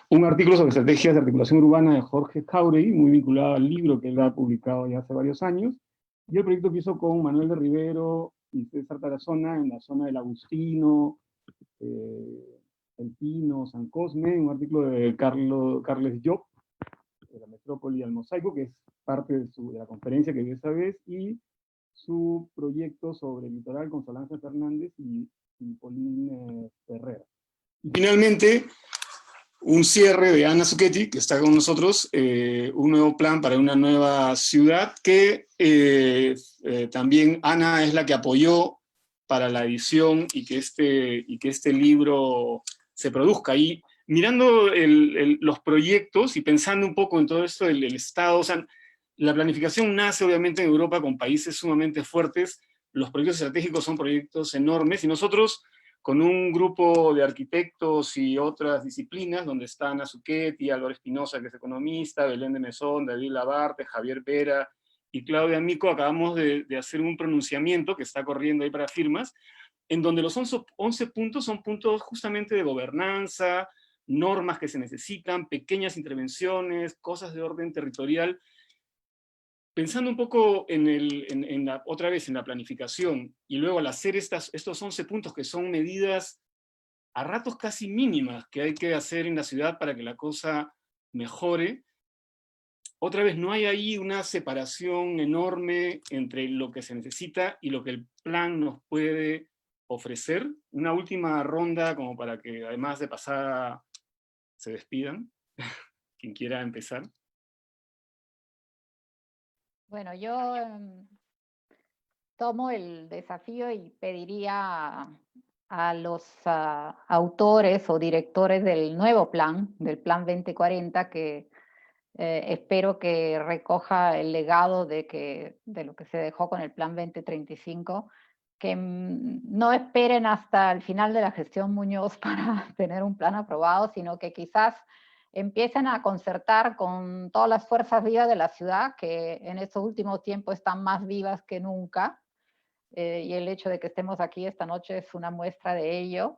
un artículo sobre estrategias de articulación urbana de Jorge Jauregui, muy vinculado al libro que él ha publicado ya hace varios años, y el proyecto que hizo con Manuel de Rivero y César Tarazona en la zona del Agustino, El Pino, San Cosme, un artículo de Carles Job, de la Metrópoli al Mosaico, que es parte de la conferencia que dio esa vez, y su proyecto sobre el litoral con Solange Fernández y Pauline Ferrer. Y finalmente, un cierre de Ana Zucchetti, que está con nosotros, un nuevo plan para una nueva ciudad, que también Ana es la que apoyó para la edición y que este libro se produzca. Y mirando los proyectos y pensando un poco en todo esto del Estado, o sea, la planificación nace obviamente en Europa con países sumamente fuertes, los proyectos estratégicos son proyectos enormes, y nosotros, con un grupo de arquitectos y otras disciplinas, donde están Ana Zucchetti, Álvaro Espinosa, que es economista, Belén de Mesón, David Labarte, Javier Vera y Claudia Mico, acabamos de hacer un pronunciamiento que está corriendo ahí para firmas, en donde los 11 puntos son puntos justamente de gobernanza, normas que se necesitan, pequeñas intervenciones, cosas de orden territorial. Pensando un poco otra vez en la planificación, y luego al hacer estos 11 puntos, que son medidas a ratos casi mínimas que hay que hacer en la ciudad para que la cosa mejore, otra vez no hay ahí una separación enorme entre lo que se necesita y lo que el plan nos puede ofrecer. Una última ronda como para que además de pasada se despidan, quien quiera empezar.
Bueno, yo tomo el desafío y pediría a los autores o directores del nuevo plan, del Plan 2040, que espero que recoja el legado de lo que se dejó con el Plan 2035, que no esperen hasta el final de la gestión Muñoz para tener un plan aprobado, sino que quizás empiecen a concertar con todas las fuerzas vivas de la ciudad, que en estos últimos tiempos están más vivas que nunca, y el hecho de que estemos aquí esta noche es una muestra de ello,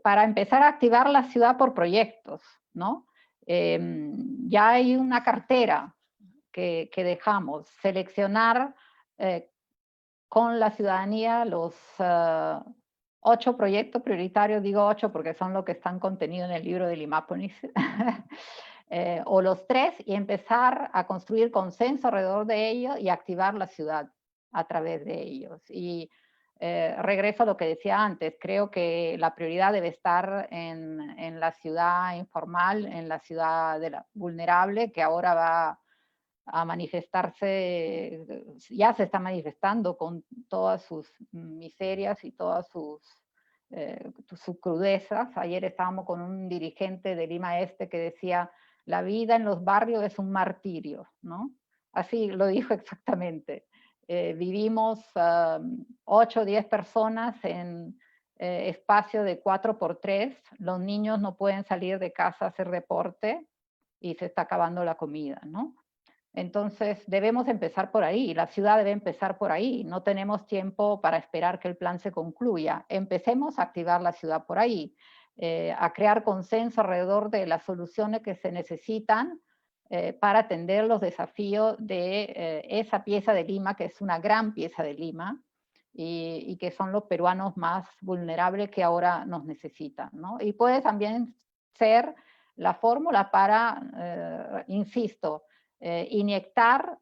para empezar a activar la ciudad por proyectos, ¿no? Ya hay una cartera que dejamos, seleccionar con la ciudadanía los 8 proyectos prioritarios, digo 8 porque son los que están contenidos en el libro de Limápolis, o los 3, y empezar a construir consenso alrededor de ellos y activar la ciudad a través de ellos. Y regreso a lo que decía antes, creo que la prioridad debe estar en la ciudad informal, en la ciudad vulnerable, que ahora va a manifestarse, ya se está manifestando con todas sus miserias y todas sus crudezas. Ayer estábamos con un dirigente de Lima Este que decía, la vida en los barrios es un martirio, ¿no? Así lo dijo exactamente. vivimos 8 o 10 personas en espacio de 4x3, los niños no pueden salir de casa a hacer deporte y se está acabando la comida, ¿no? Entonces debemos empezar por ahí, la ciudad debe empezar por ahí, no tenemos tiempo para esperar que el plan se concluya. Empecemos a activar la ciudad por ahí, a crear consenso alrededor de las soluciones que se necesitan para atender los desafíos de esa pieza de Lima, que es una gran pieza de Lima, y que son los peruanos más vulnerables que ahora nos necesitan, ¿no? Y puede también ser la fórmula para, insisto, inyectar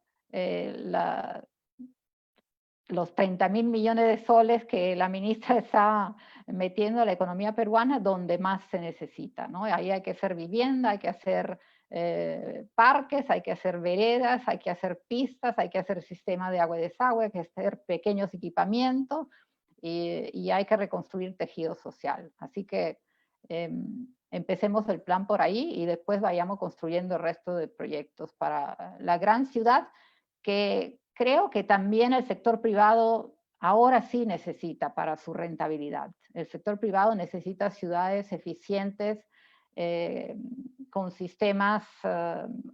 los 30.000 millones de soles que la ministra está metiendo a la economía peruana donde más se necesita, ¿no? Ahí hay que hacer vivienda, hay que hacer parques, hay que hacer veredas, hay que hacer pistas, hay que hacer sistema de agua y desagüe, hay que hacer pequeños equipamientos y hay que reconstruir tejido social. Así que empecemos el plan por ahí y después vayamos construyendo el resto de proyectos para la gran ciudad, que creo que también el sector privado ahora sí necesita para su rentabilidad. El sector privado necesita ciudades eficientes, con sistemas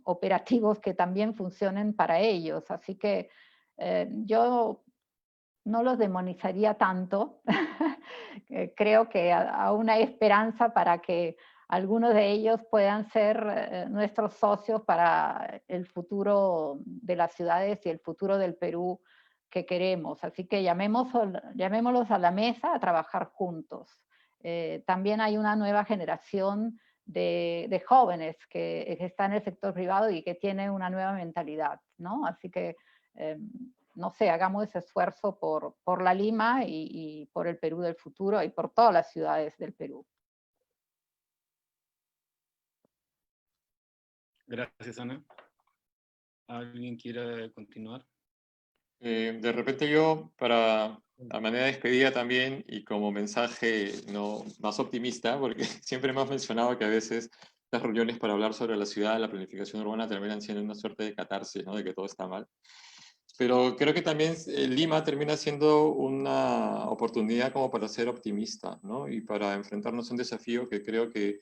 operativos que también funcionen para ellos. Así que yo no los demonizaría tanto. Creo que aún hay esperanza para que algunos de ellos puedan ser nuestros socios para el futuro de las ciudades y el futuro del Perú que queremos. Así que llamémoslos a la mesa a trabajar juntos. También hay una nueva generación de jóvenes que están en el sector privado y que tienen una nueva mentalidad, ¿no? Así que no sé, hagamos ese esfuerzo por la Lima y por el Perú del futuro y por todas las ciudades del Perú.
Gracias, Ana. ¿Alguien quiere continuar?
De repente yo, para a manera de despedida también, y como mensaje no más optimista, porque siempre hemos mencionado que a veces las reuniones para hablar sobre la ciudad, la planificación urbana, terminan siendo una suerte de catarsis, ¿no? De que todo está mal. Pero creo que también Lima termina siendo una oportunidad como para ser optimista, ¿no? Y para enfrentarnos a un desafío que creo que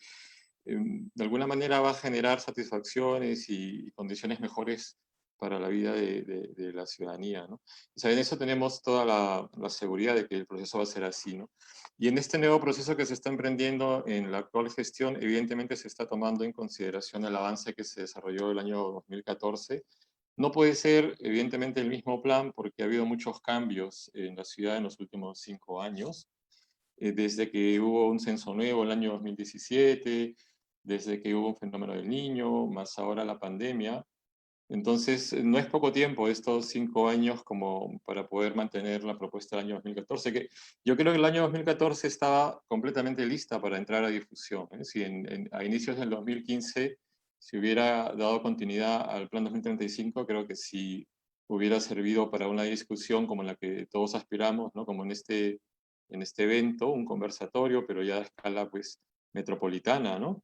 de alguna manera va a generar satisfacciones y condiciones mejores para la vida de la ciudadanía, ¿no? O sea, en eso tenemos toda la seguridad de que el proceso va a ser así, ¿no? Y en este nuevo proceso que se está emprendiendo en la actual gestión, evidentemente se está tomando en consideración el avance que se desarrolló el año 2014. No puede ser, evidentemente, el mismo plan porque ha habido muchos cambios en la ciudad en los últimos 5 años, desde que hubo un censo nuevo en el año 2017, desde que hubo un fenómeno del Niño, más ahora la pandemia. Entonces, no es poco tiempo estos 5 años como para poder mantener la propuesta del año 2014, que yo creo que el año 2014 estaba completamente lista para entrar a difusión. Si a inicios del 2015 se hubiera dado continuidad al Plan 2035, creo que sí hubiera servido para una discusión como la que todos aspiramos, ¿no? Como en este evento, un conversatorio, pero ya a escala pues metropolitana, ¿no?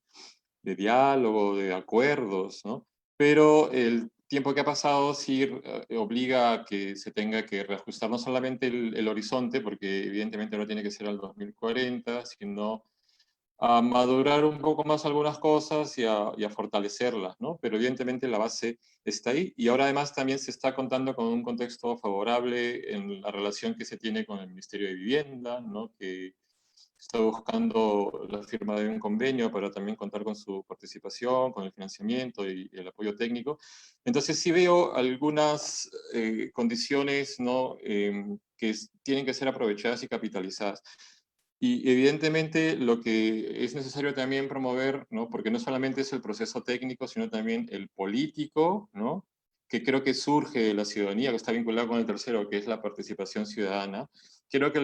De diálogo, de acuerdos, ¿no? Pero el tiempo que ha pasado sí obliga a que se tenga que reajustar no solamente el horizonte, porque evidentemente no tiene que ser al 2040, sino a madurar un poco más algunas cosas y a fortalecerlas, ¿no? Pero evidentemente la base está ahí y ahora además también se está contando con un contexto favorable en la relación que se tiene con el Ministerio de Vivienda, ¿no? Que está buscando la firma de un convenio para también contar con su participación, con el financiamiento y el apoyo técnico. Entonces sí veo algunas condiciones, ¿no? Que tienen que ser aprovechadas y capitalizadas. Y evidentemente lo que es necesario también promover, ¿no? Porque no solamente es el proceso técnico, sino también el político, ¿no? Que creo que surge de la ciudadanía, que está vinculado con el tercero, que es la participación ciudadana. Creo que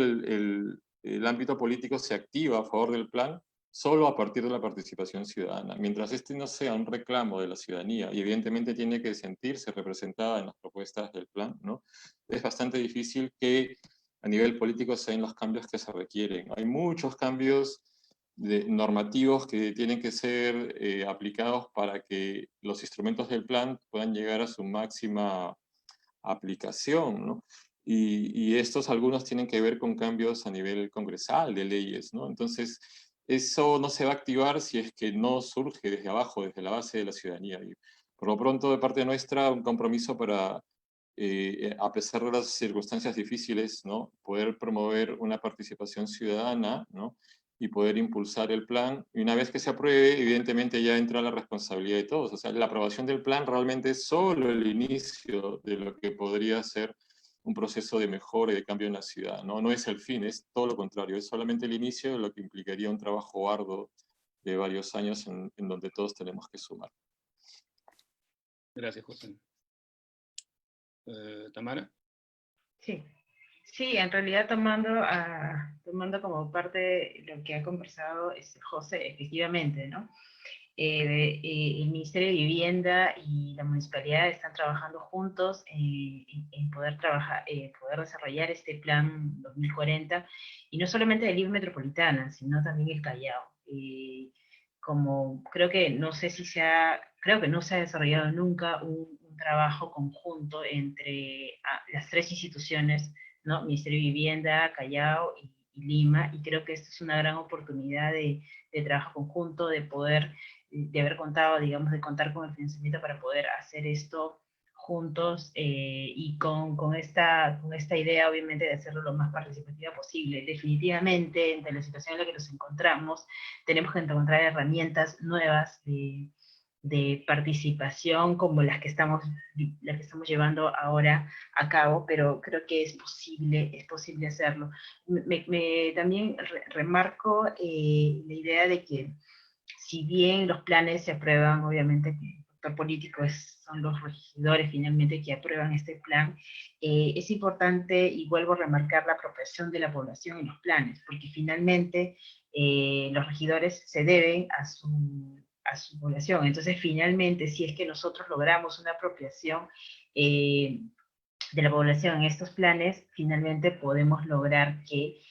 el ámbito político se activa a favor del plan solo a partir de la participación ciudadana. Mientras este no sea un reclamo de la ciudadanía, y evidentemente tiene que sentirse representada en las propuestas del plan, ¿no? Es bastante difícil que a nivel político se den los cambios que se requieren. Hay muchos cambios normativos que tienen que ser aplicados para que los instrumentos del plan puedan llegar a su máxima aplicación, ¿no? Y estos algunos tienen que ver con cambios a nivel congresal de leyes, ¿no? Entonces, eso no se va a activar si es que no surge desde abajo, desde la base de la ciudadanía. Y por lo pronto, de parte nuestra, un compromiso para, a pesar de las circunstancias difíciles, ¿no? Poder promover una participación ciudadana, ¿no? Y poder impulsar el plan. Y una vez que se apruebe, evidentemente ya entra la responsabilidad de todos. O sea, la aprobación del plan realmente es solo el inicio de lo que podría ser un proceso de mejora y de cambio en la ciudad, ¿no? No es el fin, es todo lo contrario, es solamente el inicio de lo que implicaría un trabajo arduo de varios años en donde todos tenemos que sumar.
Gracias, José. ¿Tamara?
Sí. Sí, en realidad tomando como parte lo que ha conversado José, efectivamente, ¿no? El Ministerio de Vivienda y la Municipalidad están trabajando juntos en poder poder desarrollar este plan 2040, y no solamente de Lima Metropolitana, sino también el Callao. Como creo que no sé si creo que no se ha desarrollado nunca un trabajo conjunto entre las tres instituciones, ¿no? Ministerio de Vivienda, Callao y Lima, y creo que esta es una gran oportunidad de trabajo conjunto, de haber contado, digamos, de contar con el financiamiento para poder hacer esto juntos, y con esta idea, obviamente, de hacerlo lo más participativa posible. Definitivamente, entre la situación en la que nos encontramos, tenemos que encontrar herramientas nuevas de participación como las que estamos llevando ahora a cabo, pero creo que es posible hacerlo. También remarco la idea de que, si bien los planes se aprueban, obviamente el factor político son los regidores finalmente que aprueban este plan, es importante, y vuelvo a remarcar, la apropiación de la población en los planes, porque finalmente los regidores se deben a su población. Entonces, finalmente, si es que nosotros logramos una apropiación de la población en estos planes, finalmente podemos lograr que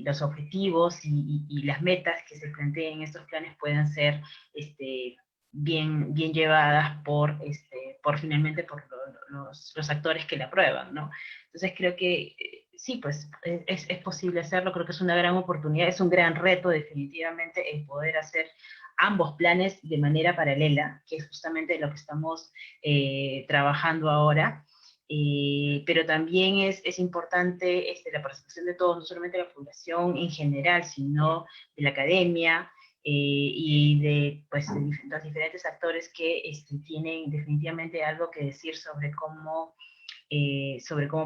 los objetivos y las metas que se planteen en estos planes puedan ser bien llevadas finalmente por los actores que la aprueban, ¿no? Entonces creo que sí, pues es posible hacerlo. Creo que es una gran oportunidad, es un gran reto definitivamente el poder hacer ambos planes de manera paralela, que es justamente lo que estamos trabajando ahora. Pero también es importante la participación de todos, no solamente de la población en general, sino de la academia, y de los diferentes actores que tienen definitivamente algo que decir sobre cómo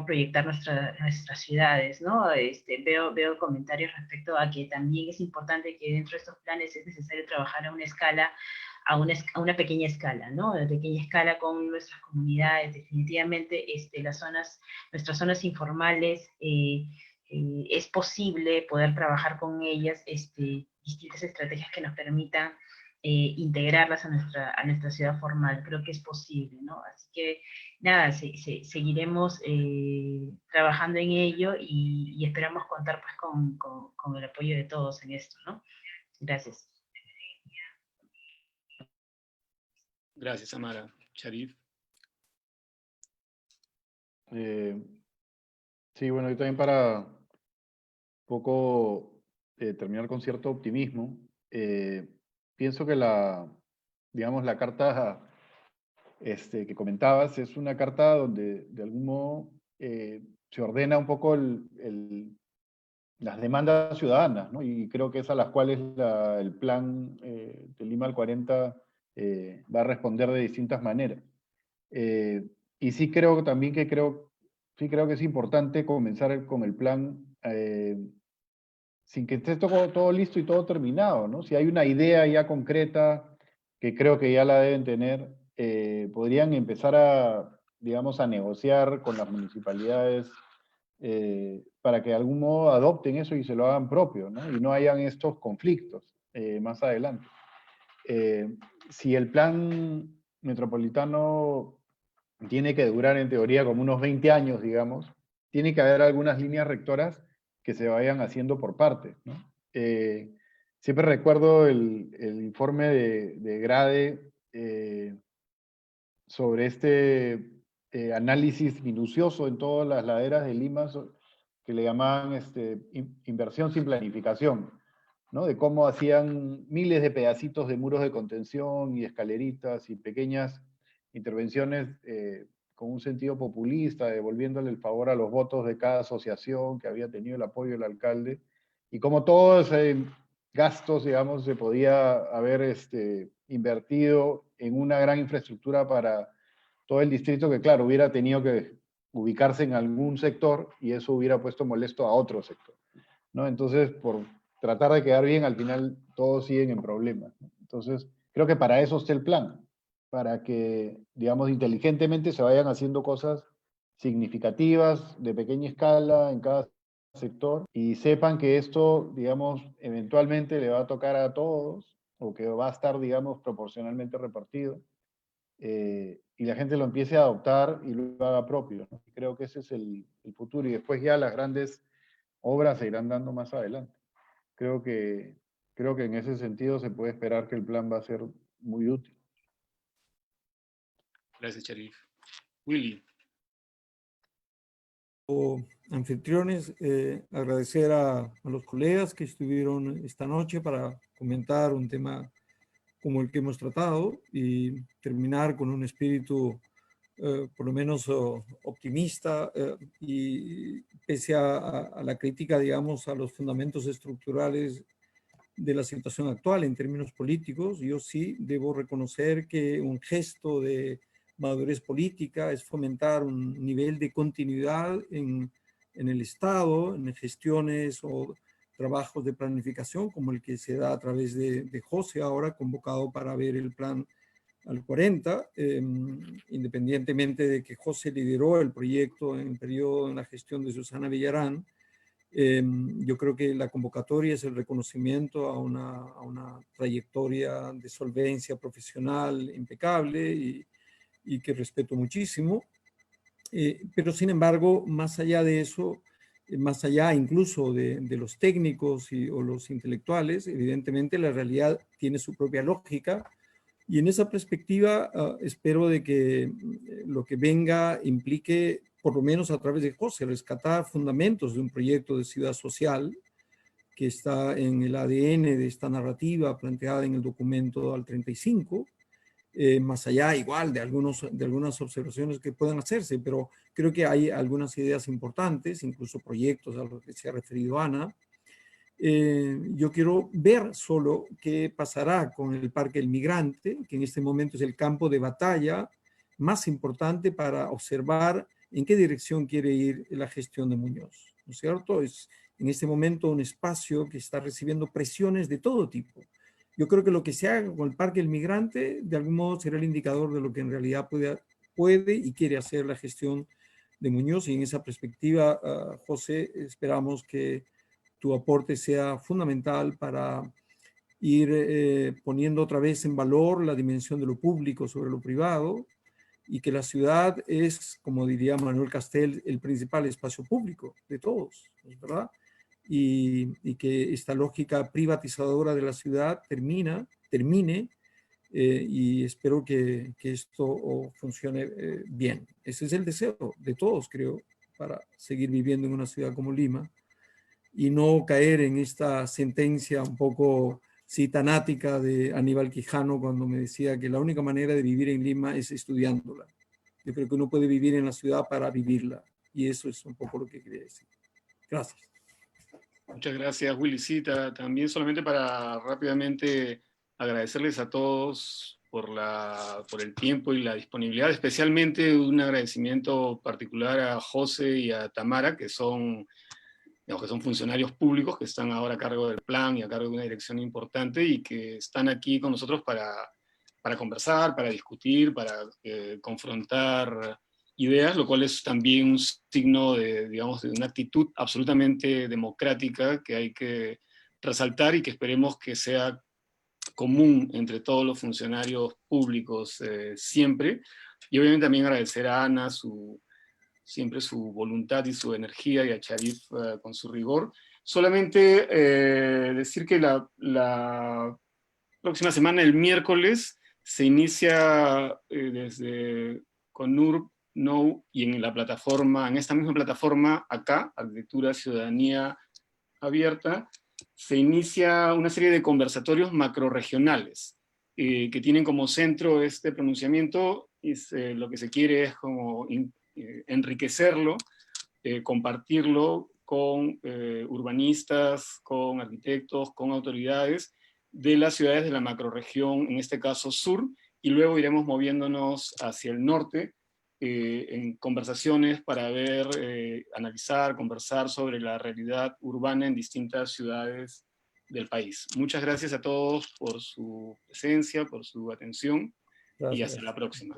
proyectar nuestras ciudades, ¿no? Veo comentarios respecto a que también es importante que dentro de estos planes es necesario trabajar a una escala, a una pequeña escala, ¿no? A pequeña escala con nuestras comunidades. Definitivamente nuestras zonas informales, es posible poder trabajar con ellas distintas estrategias que nos permitan integrarlas a nuestra ciudad formal. Creo que es posible, ¿no? Así que nada, seguiremos trabajando en ello, y esperamos contar pues con el apoyo de todos en esto, ¿no? Gracias.
Gracias, Amara. Sharif.
Sí, bueno, yo también, para un poco terminar con cierto optimismo, pienso que la carta que comentabas es una carta donde de algún modo se ordena un poco las demandas ciudadanas, ¿no? Y creo que es a las cuales el plan de Lima al 40 va a responder de distintas maneras. Y sí creo también que es importante comenzar con el plan sin que esté todo listo y todo terminado, ¿no? Si hay una idea ya concreta, que creo que ya la deben tener, podrían empezar a negociar con las municipalidades para que de algún modo adopten eso y se lo hagan propio, ¿no? Y no hayan estos conflictos más adelante. Si el plan metropolitano tiene que durar en teoría como unos 20 años, digamos, tiene que haber algunas líneas rectoras que se vayan haciendo por partes, ¿no? Siempre recuerdo el informe de Grade sobre análisis minucioso en todas las laderas de Lima que le llamaban inversión sin planificación, ¿no? De cómo hacían miles de pedacitos de muros de contención y escaleritas y pequeñas intervenciones con un sentido populista, devolviéndole el favor a los votos de cada asociación que había tenido el apoyo del alcalde, y cómo todos gastos, digamos, se podía haber invertido en una gran infraestructura para todo el distrito que, claro, hubiera tenido que ubicarse en algún sector y eso hubiera puesto molesto a otro sector, ¿no? Entonces, por tratar de quedar bien, al final todos siguen en problemas, ¿no? Entonces, creo que para eso está el plan, para que, digamos, inteligentemente se vayan haciendo cosas significativas, de pequeña escala, en cada sector, y sepan que esto, digamos, eventualmente le va a tocar a todos, o que va a estar, digamos, proporcionalmente repartido, y la gente lo empiece a adoptar y lo haga propio, ¿no? Creo que ese es el futuro, y después ya las grandes obras se irán dando más adelante. Creo que en ese sentido se puede esperar que el plan va a ser muy útil.
Gracias, Sharif. Willy.
Anfitriones, agradecer a los colegas que estuvieron esta noche para comentar un tema como el que hemos tratado y terminar con un espíritu por lo menos optimista y pese a la crítica, digamos, a los fundamentos estructurales de la situación actual en términos políticos, yo sí debo reconocer que un gesto de madurez política es fomentar un nivel de continuidad en el Estado, en gestiones o trabajos de planificación como el que se da a través de José ahora, convocado para ver el plan al 40, independientemente de que José lideró el proyecto en el periodo en la gestión de Susana Villarán. Yo creo que la convocatoria es el reconocimiento a una trayectoria de solvencia profesional impecable y que respeto muchísimo. Pero sin embargo, más allá de eso, más allá incluso de los técnicos o los intelectuales, evidentemente la realidad tiene su propia lógica. Y en esa perspectiva, espero de que lo que venga implique, por lo menos a través de José, rescatar fundamentos de un proyecto de ciudad social que está en el ADN de esta narrativa planteada en el documento al 35, más allá igual de algunas observaciones que puedan hacerse, pero creo que hay algunas ideas importantes, incluso proyectos a los que se ha referido Ana. Yo quiero ver solo qué pasará con el Parque del Migrante, que en este momento es el campo de batalla más importante para observar en qué dirección quiere ir la gestión de Muñoz, ¿no es cierto? Es en este momento un espacio que está recibiendo presiones de todo tipo. Yo creo que lo que se haga con el Parque del Migrante, de algún modo será el indicador de lo que en realidad puede y quiere hacer la gestión de Muñoz, y en esa perspectiva, José, esperamos que tu aporte sea fundamental para ir poniendo otra vez en valor la dimensión de lo público sobre lo privado, y que la ciudad es, como diría Manuel Castel, el principal espacio público de todos, ¿verdad? Y que esta lógica privatizadora de la ciudad termine, y espero que esto funcione bien. Ese es el deseo de todos, creo, para seguir viviendo en una ciudad como Lima, y no caer en esta sentencia un poco citanática de Aníbal Quijano cuando me decía que la única manera de vivir en Lima es estudiándola. Yo creo que uno puede vivir en la ciudad para vivirla, y eso es un poco lo que quería decir. Gracias.
Muchas gracias, Willy. Sí, también solamente para rápidamente agradecerles a todos por el tiempo y la disponibilidad, especialmente un agradecimiento particular a José y a Tamara, que son funcionarios públicos que están ahora a cargo del plan y a cargo de una dirección importante y que están aquí con nosotros para conversar, para discutir, para confrontar ideas, lo cual es también un signo de una actitud absolutamente democrática que hay que resaltar y que esperemos que sea común entre todos los funcionarios públicos siempre. Y obviamente también agradecer a Ana siempre su voluntad y su energía, y a Sharif con su rigor. Solamente decir que la próxima semana, el miércoles, se inicia desde CONUR Know, y en la plataforma, en esta misma plataforma, acá, Arquitectura, Ciudadanía Abierta, se inicia una serie de conversatorios macrorregionales, que tienen como centro este pronunciamiento, y lo que se quiere es como enriquecerlo, compartirlo con urbanistas, con arquitectos, con autoridades de las ciudades de la macrorregión, en este caso sur, y luego iremos moviéndonos hacia el norte, en conversaciones para ver, analizar, conversar sobre la realidad urbana en distintas ciudades del país. Muchas gracias a todos por su presencia, por su atención, y hasta la próxima.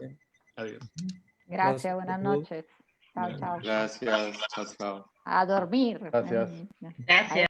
Adiós.
Gracias, buenas noches. Chao, chao.
Gracias, chao, chao.
A dormir.
Gracias.
Gracias.